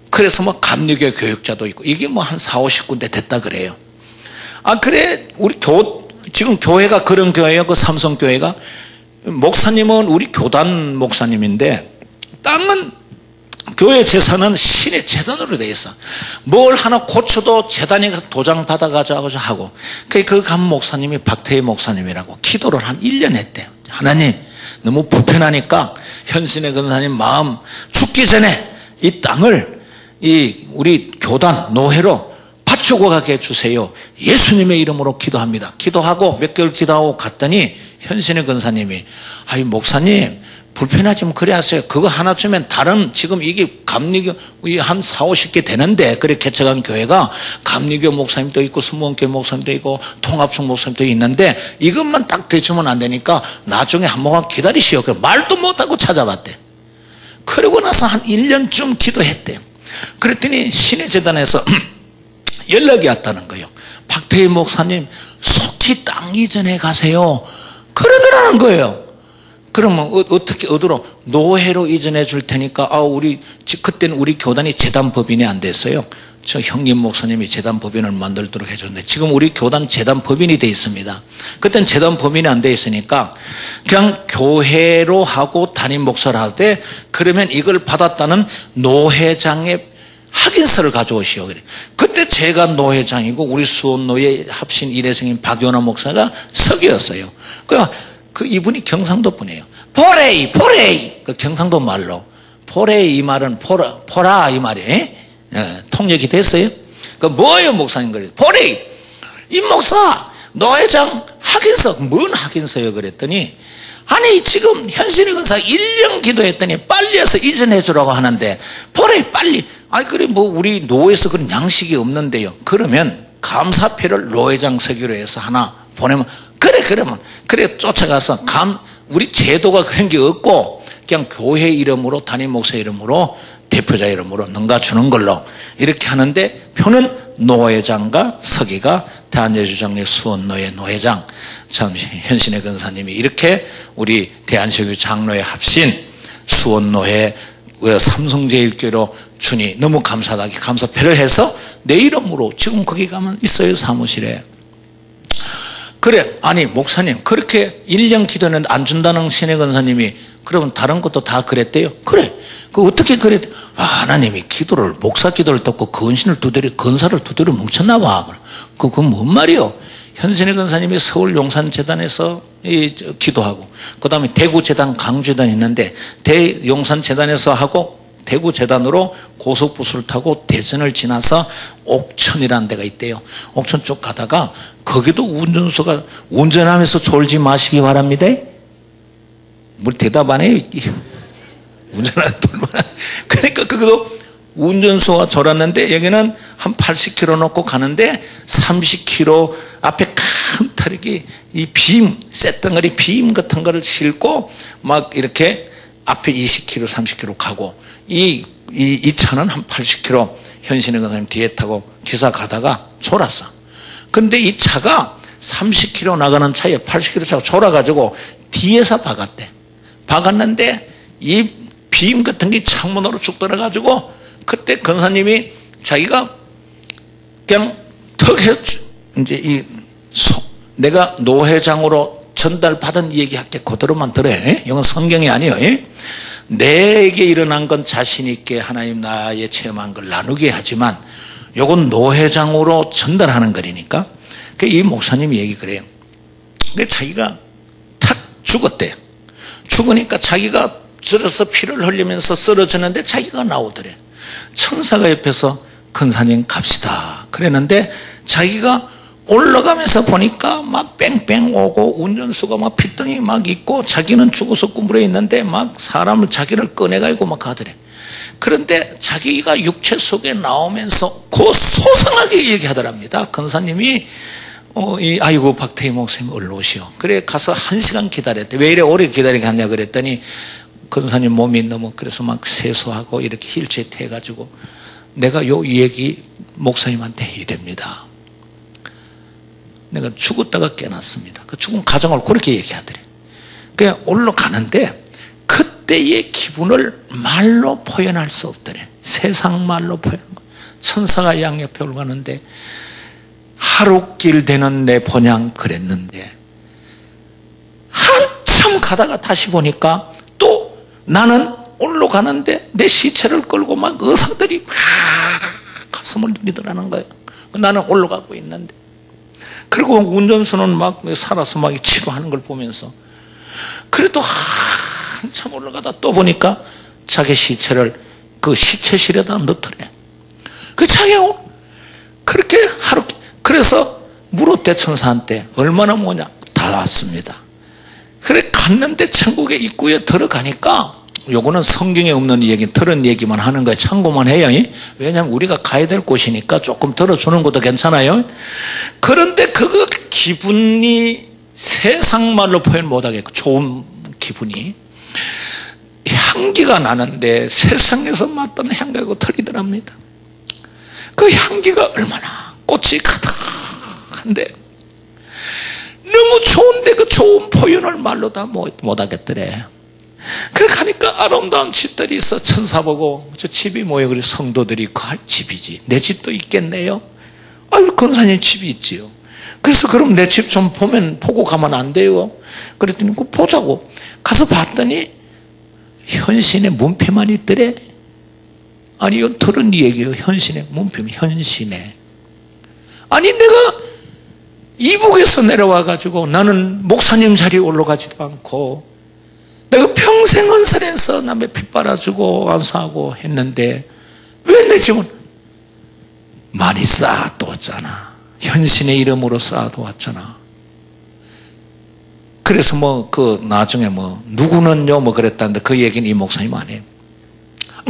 그래서 뭐 감리교 교육자도 있고, 이게 뭐 한 4, 50군데 됐다 그래요. 아, 그래, 지금 교회가 그런 교회예요. 그 삼성교회가. 목사님은 우리 교단 목사님인데, 땅은, 교회 재산은 신의 재단으로 되어 있어. 뭘 하나 고쳐도 재단에 가서 도장 받아가지고 하고. 그 감 목사님이 박태희 목사님이라고 기도를 한 1년 했대요. 하나님, 너무 불편하니까 현신의 근사님 마음 죽기 전에 이 땅을 우리 교단 노회로 바치고 가게 해주세요. 예수님의 이름으로 기도합니다. 기도하고 몇 개월 기도하고 갔더니 현신의 근사님이, 아이 목사님 불편하지면 그래 하세요. 그거 하나 주면 다른, 지금 이게 감리교 한 4, 50개 되는데, 그래 개척한 교회가 감리교 목사님도 있고 순복음교회 목사님도 있고 통합성 목사님도 있는데, 이것만 딱 대주면 안 되니까 나중에 한 번만 기다리시오. 그래 말도 못하고 찾아봤대. 그러고 나서 한 1년쯤 기도했대요. 그랬더니 신의 재단에서 연락이 왔다는 거예요. 박태희 목사님 속히 땅 이전에 가세요. 그러더라는 거예요. 그러면 어떻게 어디로 노회로 이전해 줄 테니까 그때는 우리 교단이 재단법인이 안 됐어요. 저 형님 목사님이 재단법인을 만들도록 해줬는데 지금 우리 교단 재단법인이 돼 있습니다. 그때는 재단법인이 안 돼 있으니까 그냥 교회로 하고 담임 목사를 하되 그러면 이걸 받았다는 노회장의 확인서를 가져오시오. 그래. 그때 제가 노회장이고 우리 수원노회 합신 일회성인 박연화 목사가 석이었어요. 그 이분이 경상도 분이에요. 포레이 그 경상도 말로 포레이 이 말은 포라 이 말이에요. 통역이 됐어요. 뭐예요 목사님? 그래 포레이 이 목사 노회장 확인서. 뭔 확인서요? 그랬더니 아니 지금 현신의 근사 1년 기도했더니 빨리 해서 이전해 주라고 하는데 포레이 빨리. 아니 그래 뭐 우리 노회에서 그런 양식이 없는데요. 그러면 감사표를 노회장 서기로 해서 하나 보내면 그래 쫓아가서 우리 제도가 그런 게 없고 그냥 교회 이름으로 담임 목사 이름으로 대표자 이름으로 넘가 주는 걸로 이렇게 하는데 표는 노회장과 서기가 대한예수장례 수원노회 노회장 참 현신의 근사님이 이렇게 우리 대한세교 장로회 합신 수원노회 삼성제일교회로 주니 너무 감사하게 감사표를 해서 내 이름으로 지금 거기 가면 있어요. 사무실에. 그래 아니 목사님 그렇게 1년 기도는 안 준다는 신의 근사님이 그러면 다른 것도 다 그랬대요. 그래 어떻게 그랬대? 하나님이 기도를 목사 기도를 듣고 근신을 근사를 두드려 뭉쳤나 봐. 그건 뭔 말이요? 현신의 근사님이 서울 용산재단에서 기도하고 그 다음에 대구재단 강주재단 있는데 용산재단에서 하고 대구재단으로 고속버스를 타고 대전을 지나서 옥천이라는 데가 있대요. 옥천 쪽 가다가 거기도 운전수가 운전하면서 졸지 마시기 바랍니다. 뭘 대답 안 해요? 운전하는 돌만. 그러니까 그것도 운전수가 졸았는데 여기는 한 80km 놓고 가는데 30km 앞에 큰 트럭이 이 빔, 쇳덩어리 빔 같은 거를 싣고 막 이렇게 앞에 20km, 30km 가고 이 차는 한 80km 현신의 권사님 뒤에 타고 기사 가다가 졸았어. 그런데 이 차가 30km 나가는 차에 80km 차가 졸아가지고 뒤에서 박았대. 박았는데 이 빔 같은 게 창문으로 쭉 들어가지고 그때 권사님이 자기가 그냥 턱 해서 이제 내가 노회장으로 전달받은 얘기할게 그대로만 들어요. 이건 성경이 아니에요. 내게 일어난 건 자신 있게 하나님 나의 체험한 걸 나누게 하지만 이건 노회장으로 전달하는 거니까 이 목사님이 얘기 그래요. 근데 자기가 탁 죽었대요. 죽으니까 자기가 들어서 피를 흘리면서 쓰러지는데 자기가 나오더래. 천사가 옆에서 근사님 갑시다 그랬는데 자기가 올라가면서 보니까 막 뺑뺑 오고 운전수가 막 피덩이 막 있고 자기는 죽어서 구물에 있는데 막 사람을 자기를 꺼내가지고 막 가더래. 그런데 자기가 육체 속에 나오면서 소상하게 얘기하더랍니다. 근사님이 아이고 박태희 목사님 얼른 오시오. 그래 가서 1시간 기다렸대. 왜 이래 오래 기다리게 하냐 그랬더니 근사님 몸이 너무 그래서 막 세수하고 이렇게 힐체 해가지고 내가 요 얘기 목사님한테 해야 됩니다. 내가 죽었다가 깨났습니다. 그 죽은 가정을 그렇게 얘기하더래. 그냥 올라가는데 그때의 기분을 말로 표현할 수 없더래. 세상 말로 표현. 천사가 양옆에 올라가는데 하루길 되는 내 본향 그랬는데 한참 가다가 다시 보니까 또 나는 올라가는데 내 시체를 끌고 막 의사들이 막 가슴을 누리더라는 거예요. 나는 올라가고 있는데 그리고 운전수는 막 살아서 막 치료하는 걸 보면서 그래도 한참 올라가다 또 보니까 자기 시체를 그 시체실에다 넣더래. 그 자기가 그렇게 하루 그래서 물었대 천사한테 얼마나 뭐냐 다 왔습니다. 그래 갔는데 천국의 입구에 들어가니까 요거는 성경에 없는 얘기 들은 얘기만 하는 거예요. 참고만 해요. 왜냐하면 우리가 가야 될 곳이니까 조금 들어주는 것도 괜찮아요. 그런데 그거 기분이 세상 말로 표현 못하겠고 좋은 기분이 향기가 나는데 세상에서 맡던 향기하고 틀리더랍니다. 그 향기가 얼마나 꽃이 가득한데 너무 좋은데 그 좋은 표현을 말로 다 못하겠더래. 그렇게 하니까 아름다운 집들이 있어. 천사 보고 저 집이 뭐예요? 그래 성도들이 갈 집이지. 내 집도 있겠네요. 아유 권사님 집이 있지요. 그래서 그럼 내 집 좀 보고 가면 안 돼요? 그랬더니 그 보자고 가서 봤더니 현신의 문패만 있더래. 아니 이건 들은 얘기예요. 현신의 문패, 현신의. 아니 내가 이북에서 내려와 가지고 나는 목사님 자리에 올라가지도 않고 내가 평생 헌설해서 남의 피 빨아주고 안수하고 했는데 왜 내 집은 많이 쌓아두었잖아. 현신의 이름으로 쌓아두었잖아. 그래서 나중에 누구는요 그랬다는데 그 얘기는 이 목사님 안 해요.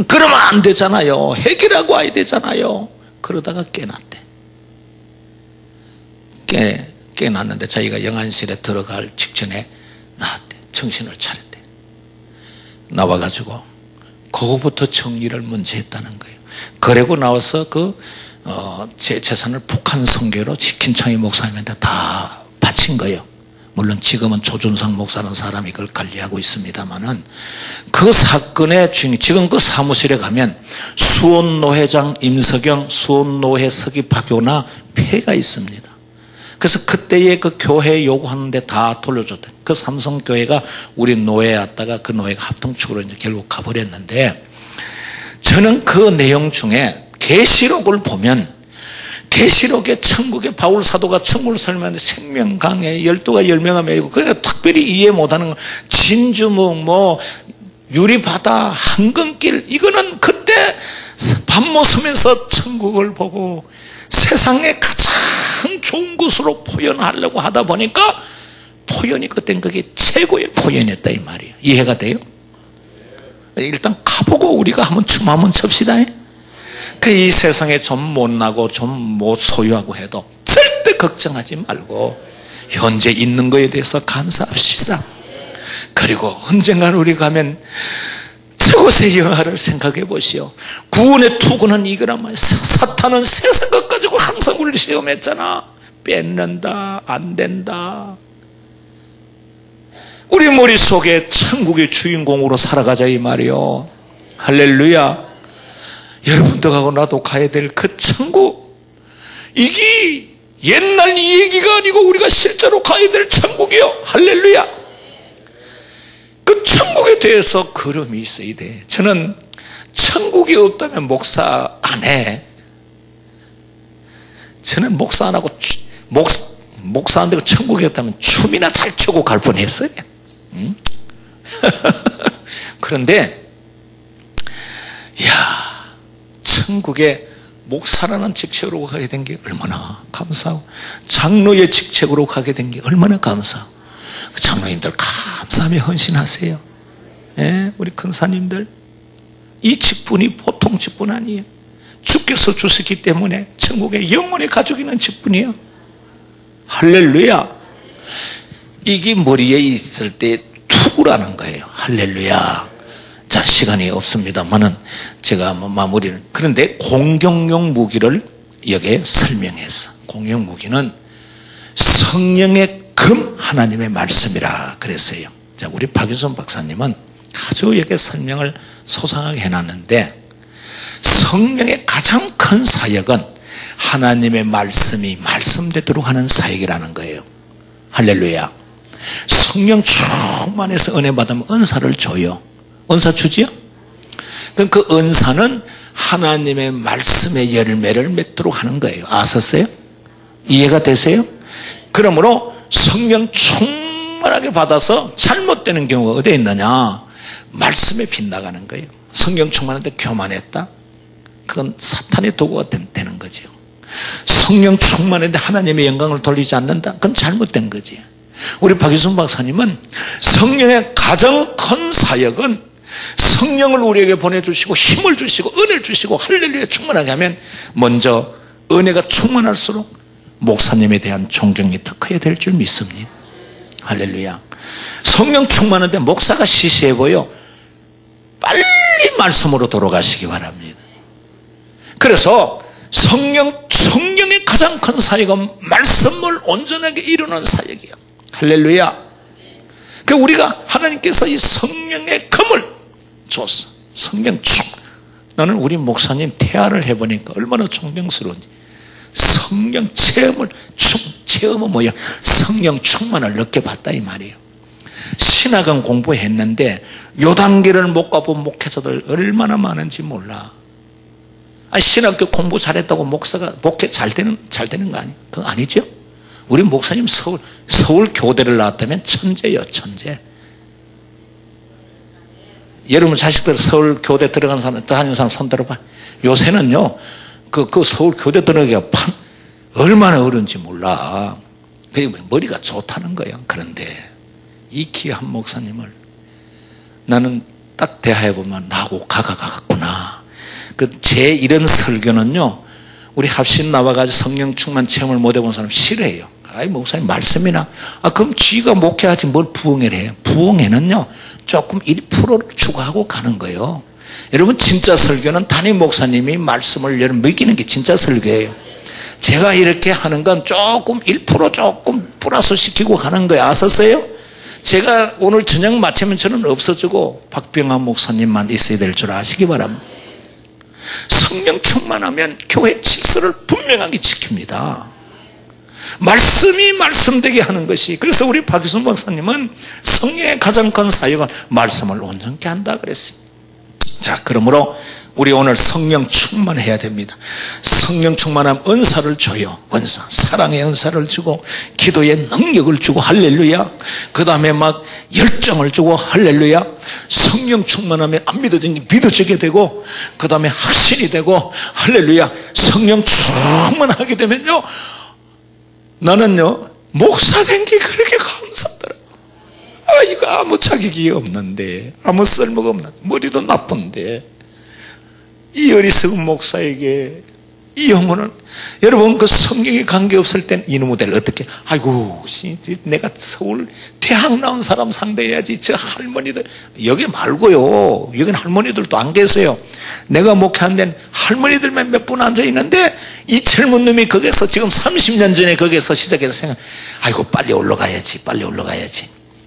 그러면 안 되잖아요. 해결하고 와야 되잖아요. 그러다가 깨났대. 깨났는데 자기가 영안실에 들어갈 직전에 나왔대. 정신을 차렸대. 나와가지고 그거부터 정리를 먼저 했다는 거예요. 그리고 나와서 제 재산을 북한 선교로 지킨창희 목사님한테 다 바친 거예요. 물론 지금은 조준성 목사라는 사람이 그걸 관리하고 있습니다만은 그 사건의 주인, 지금 그 사무실에 가면 수원노회장 임석영, 수원노회 서기 박요나 폐가 있습니다. 그래서 그때의 그 교회 요구하는데 다 돌려줬대. 그 삼성교회가 우리 노회에 왔다가 그 노회가 합동축으로 이제 결국 가버렸는데, 저는 그 내용 중에 계시록을 보면, 계시록에 천국에 바울 사도가 천국을 설명하는데 생명강에 12가 열명을 매이고, 그러니까 특별히 이해 못하는 건 진주문, 유리바다, 한금길, 이거는 그때 밤모섬에서 천국을 보고 세상에 가장 좋은 것으로 표현하려고 하다 보니까 표현이 그땐 그게 최고의 표현이었다 이 말이에요. 이해가 돼요? 일단 가보고 우리가 한번 춤 한번 춥시다. 이 세상에 좀 못나고 좀 못 소유하고 해도 절대 걱정하지 말고 현재 있는 거에 대해서 감사합시다. 그리고 언젠가는 우리 가면 저곳의 영화를 생각해 보시오. 구원의 투구는 이거란 말이야. 사탄은 세상 것 가지고 항상 우리를 시험했잖아. 뺏는다, 안 된다. 우리 머릿속에 천국의 주인공으로 살아가자 이 말이요. 할렐루야. 여러분도 가고 나도 가야 될 그 천국, 이게 옛날 이 얘기가 아니고 우리가 실제로 가야 될 천국이요. 할렐루야. 그 천국에 대해서 걸음이 있어야 돼. 저는 천국이 없다면 목사 안 해. 저는 목사 안 하고 목사 안 되고 천국이 없다면 춤이나 잘 추고 갈 뻔했어요. 응? 그런데 천국에 목사라는 직책으로 가게 된 게 얼마나 감사하고, 장로의 직책으로 가게 된 게 얼마나 감사하고, 장로님들 감사하며 헌신하세요. 예, 우리 큰사님들, 이 직분이 보통 직분 아니에요. 주께서 주셨기 때문에 천국에 영원히 가지고 있는 직분이에요. 할렐루야. 이게 머리에 있을 때 투구라는 거예요. 할렐루야. 자, 시간이 없습니다만은 제가 마무리를. 그런데 공격용 무기를 여기에 설명했어. 공격 무기는 성령의 금 하나님의 말씀이라 그랬어요. 자, 우리 박유선 박사님은 아주 여기에 설명을 소상하게 해놨는데, 성령의 가장 큰 사역은 하나님의 말씀이 말씀되도록 하는 사역이라는 거예요. 할렐루야. 성령 충만해서 은혜 받으면 은사를 줘요. 은사 주지요? 그럼 그 은사는 하나님의 말씀의 열매를 맺도록 하는 거예요. 아셨어요? 이해가 되세요? 그러므로 성령 충만하게 받아서 잘못되는 경우가 어디에 있느냐? 말씀에 빗나가는 거예요. 성령 충만한데 교만했다? 그건 사탄의 도구가 되는 거죠. 성령 충만한데 하나님의 영광을 돌리지 않는다? 그건 잘못된 거지. 우리 박유순 박사님은 성령의 가장 큰 사역은 성령을 우리에게 보내주시고 힘을 주시고 은혜를 주시고 할렐루야 충만하게 하면, 먼저 은혜가 충만할수록 목사님에 대한 존경이 더 커야 될 줄 믿습니다. 할렐루야. 성령 충만한데 목사가 시시해 보여, 빨리 말씀으로 돌아가시기 바랍니다. 그래서 성령의 가장 큰 사역은 말씀을 온전하게 이루는 사역이에요. 할렐루야. 그 우리가 하나님께서 이 성령의 검을 줬어. 성령 충. 나는 우리 목사님 태아를 해보니까 얼마나 존경스러운지. 성령 체험을 체험은 뭐야? 성령 충만을 느껴봤다 이 말이에요. 신학은 공부했는데 요 단계를 못 가본 목회자들 얼마나 많은지 몰라. 아니, 신학교 공부 잘했다고 목사가 목회 잘 되는 거 아니에요? 그거 아니죠? 우리 목사님 서울 교대를 나왔다면 천재요, 천재. 여러분 자식들 서울 교대 들어간 사람, 다니는 사람 손 들어봐. 요새는요, 그 서울 교대 들어가기가 얼마나 어려운지 몰라. 그리고 머리가 좋다는 거예요. 그런데 이 귀한 목사님을 나는 딱 대하해보면 나하고 같구나. 제 이런 설교는요, 우리 합신 나와가지고 성령 충만 체험을 못 해본 사람 싫어해요. 아이, 목사님 말씀이나. 그럼 쥐가 목회하지 뭘 부흥회를 해요? 부흥회는요, 조금 1%를 추가하고 가는 거예요. 여러분, 진짜 설교는 담임 목사님이 말씀을 여러분 먹이는 게 진짜 설교예요. 제가 이렇게 하는 건 조금 1% 조금 플러스 시키고 가는 거예요. 아셨어요? 제가 오늘 저녁 마치면 저는 없어지고 박병환 목사님만 있어야 될 줄 아시기 바랍니다. 성령 충만하면 교회 질서를 분명하게 지킵니다. 말씀이 말씀되게 하는 것이. 그래서 우리 박유순 목사님은 성령의 가장 큰 사역은 말씀을 온전케 한다 그랬어요. 자, 그러므로 우리 오늘 성령 충만해야 됩니다. 성령 충만하면 은사를 줘요. 은사, 사랑의 은사를 주고 기도의 능력을 주고 할렐루야. 그 다음에 막 열정을 주고 할렐루야. 성령 충만하면 안 믿어지는 게 믿어지게 되고, 그 다음에 확신이 되고 할렐루야. 성령 충만하게 되면요, 나는요 목사 된 게 그렇게 감사하더라고. 이거 아무 자격이 없는데, 아무 쓸모가 없는데, 머리도 나쁜데, 이 어리석은 목사에게 이 영혼을, 여러분 그 성경에 관계없을 땐 이놈의 대를 어떻게, 아이고 내가 서울 대학 나온 사람 상대해야지. 저 할머니들 여기 말고요, 여기는 할머니들도 안 계세요. 내가 목회한 데는 할머니들만 몇 분 앉아 있는데 이 젊은 놈이 거기서 지금 30년 전에 거기서 시작해서 생각, 아이고 빨리 올라가야지.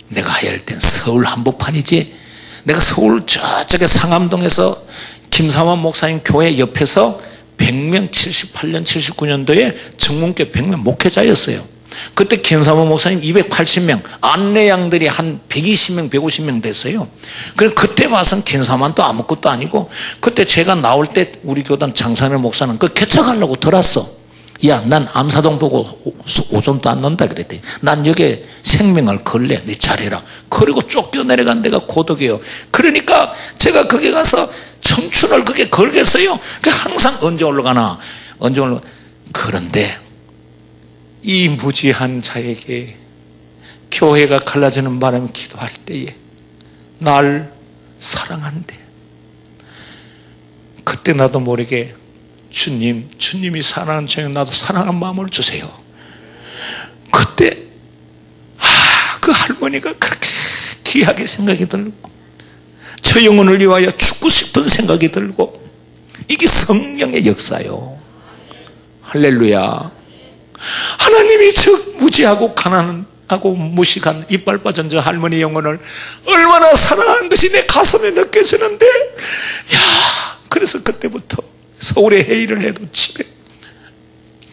내가 해야 할 땐 서울 한복판이지. 내가 서울 저쪽에 상암동에서 김삼환 목사님 교회 옆에서 100명 78년 79년도에 정문교 100명 목회자였어요. 그때 김삼환 목사님 280명, 안내양들이 한 120명 150명 됐어요. 그래서 그때 와서는 김삼환도 아무것도 아니고, 그때 제가 나올 때 우리 교단 장산일 목사는 그 개척하려고 들었어. 야, 난 암사동 보고 오줌도 안 넣는다 그랬더니, 난 여기에 생명을 걸래. 네 잘해라. 그리고 쫓겨 내려간 데가 고독이에요. 그러니까 제가 거기 가서 청춘을 그게 걸겠어요. 항상 언제 올라가나. 그런데 이 무지한 자에게 교회가 갈라지는 바람에 기도할 때에 날 사랑한대. 그때 나도 모르게 주님이 사랑하는 저에 나도 사랑한 마음을 주세요. 그때 그 할머니가 그렇게 귀하게 생각이 들고, 저 영혼을 위하여 죽고 싶은 생각이 들고, 이게 성령의 역사요. 할렐루야. 하나님이 저 무지하고 가난하고 무식한 이빨 빠진 저 할머니 영혼을 얼마나 사랑하는 것이 내 가슴에 느껴지는데, 그래서 그때부터 서울에 회의를 해도 집에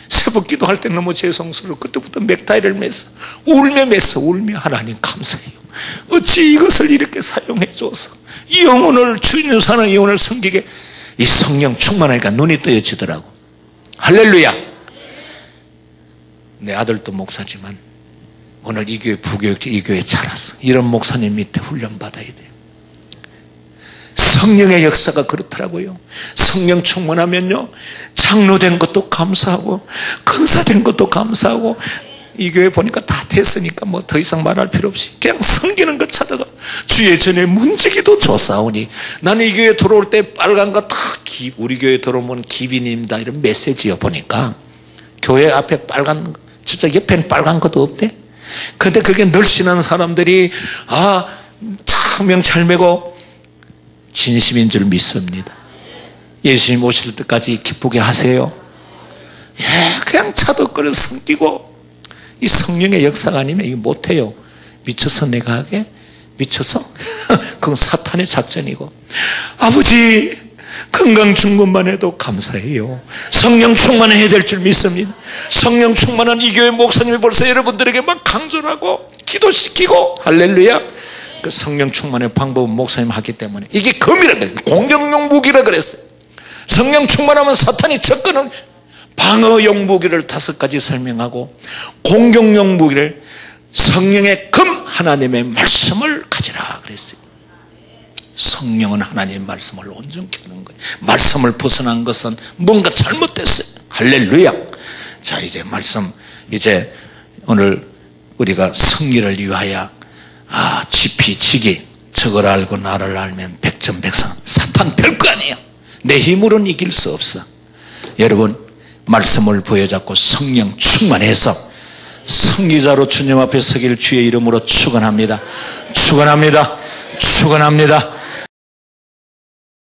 새벽 기도할 때 너무 죄송스러워. 그때부터 맥타이를 맸어. 울며 하나님 감사해요. 어찌 이것을 이렇게 사용해 줘서 이 영혼을, 주님 사는 영혼을 섬기게, 이 성령 충만하니까 눈이 떠여지더라고. 할렐루야. 내 아들도 목사지만 오늘 이 교회 부교육자, 이 교회에 자랐어. 이런 목사님 밑에 훈련 받아야 돼요. 성령의 역사가 그렇더라고요. 성령 충만하면요, 장로된 것도 감사하고 근사된 것도 감사하고, 이 교회 보니까 다 됐으니까 뭐 더 이상 말할 필요 없이 그냥 섬기는 것 찾아가 주의 전에 문지기도 좋사오니. 나는 이 교회 들어올 때 빨간 거 다 우리 교회 들어오면 기빈입니다 이런 메시지여 보니까, 교회 앞에 빨간, 저쪽 옆에는 빨간 것도 없대. 근데 그게 늘씬한 사람들이 명찰 메고 진심인 줄 믿습니다. 예수님 오실 때까지 기쁘게 하세요. 그냥 차도 끌어 섬기고 이 성령의 역사가 아니면 이거 못해요. 미쳐서 내가 하게? 미쳐서? 그건 사탄의 작전이고. 아버지 건강 충만만 해도 감사해요. 성령 충만해야 될 줄 믿습니다. 성령 충만한 이 교회 목사님이 벌써 여러분들에게 막 강조를 하고 기도시키고, 할렐루야. 그 성령 충만의 방법은 목사님 하기 때문에 이게 검이라 그랬어요. 공격용 무기라 그랬어요. 성령 충만하면 사탄이 접근을, 방어용 무기를 5가지 설명하고, 공격용 무기를 성령의 검 하나님의 말씀을 가지라 그랬어요. 성령은 하나님의 말씀을 온전케 하는 거예요. 말씀을 벗어난 것은 뭔가 잘못됐어요. 할렐루야. 자, 이제 말씀, 이제 오늘 우리가 승리를 위하여 지피, 저걸 알고 나를 알면 백전백승. 사탄 별거 아니에요. 내 힘으로는 이길 수 없어. 여러분, 말씀을 부여잡고 성령 충만해서 승리자로 주님 앞에 서길 주의 이름으로 축원합니다. 축원합니다. 축원합니다.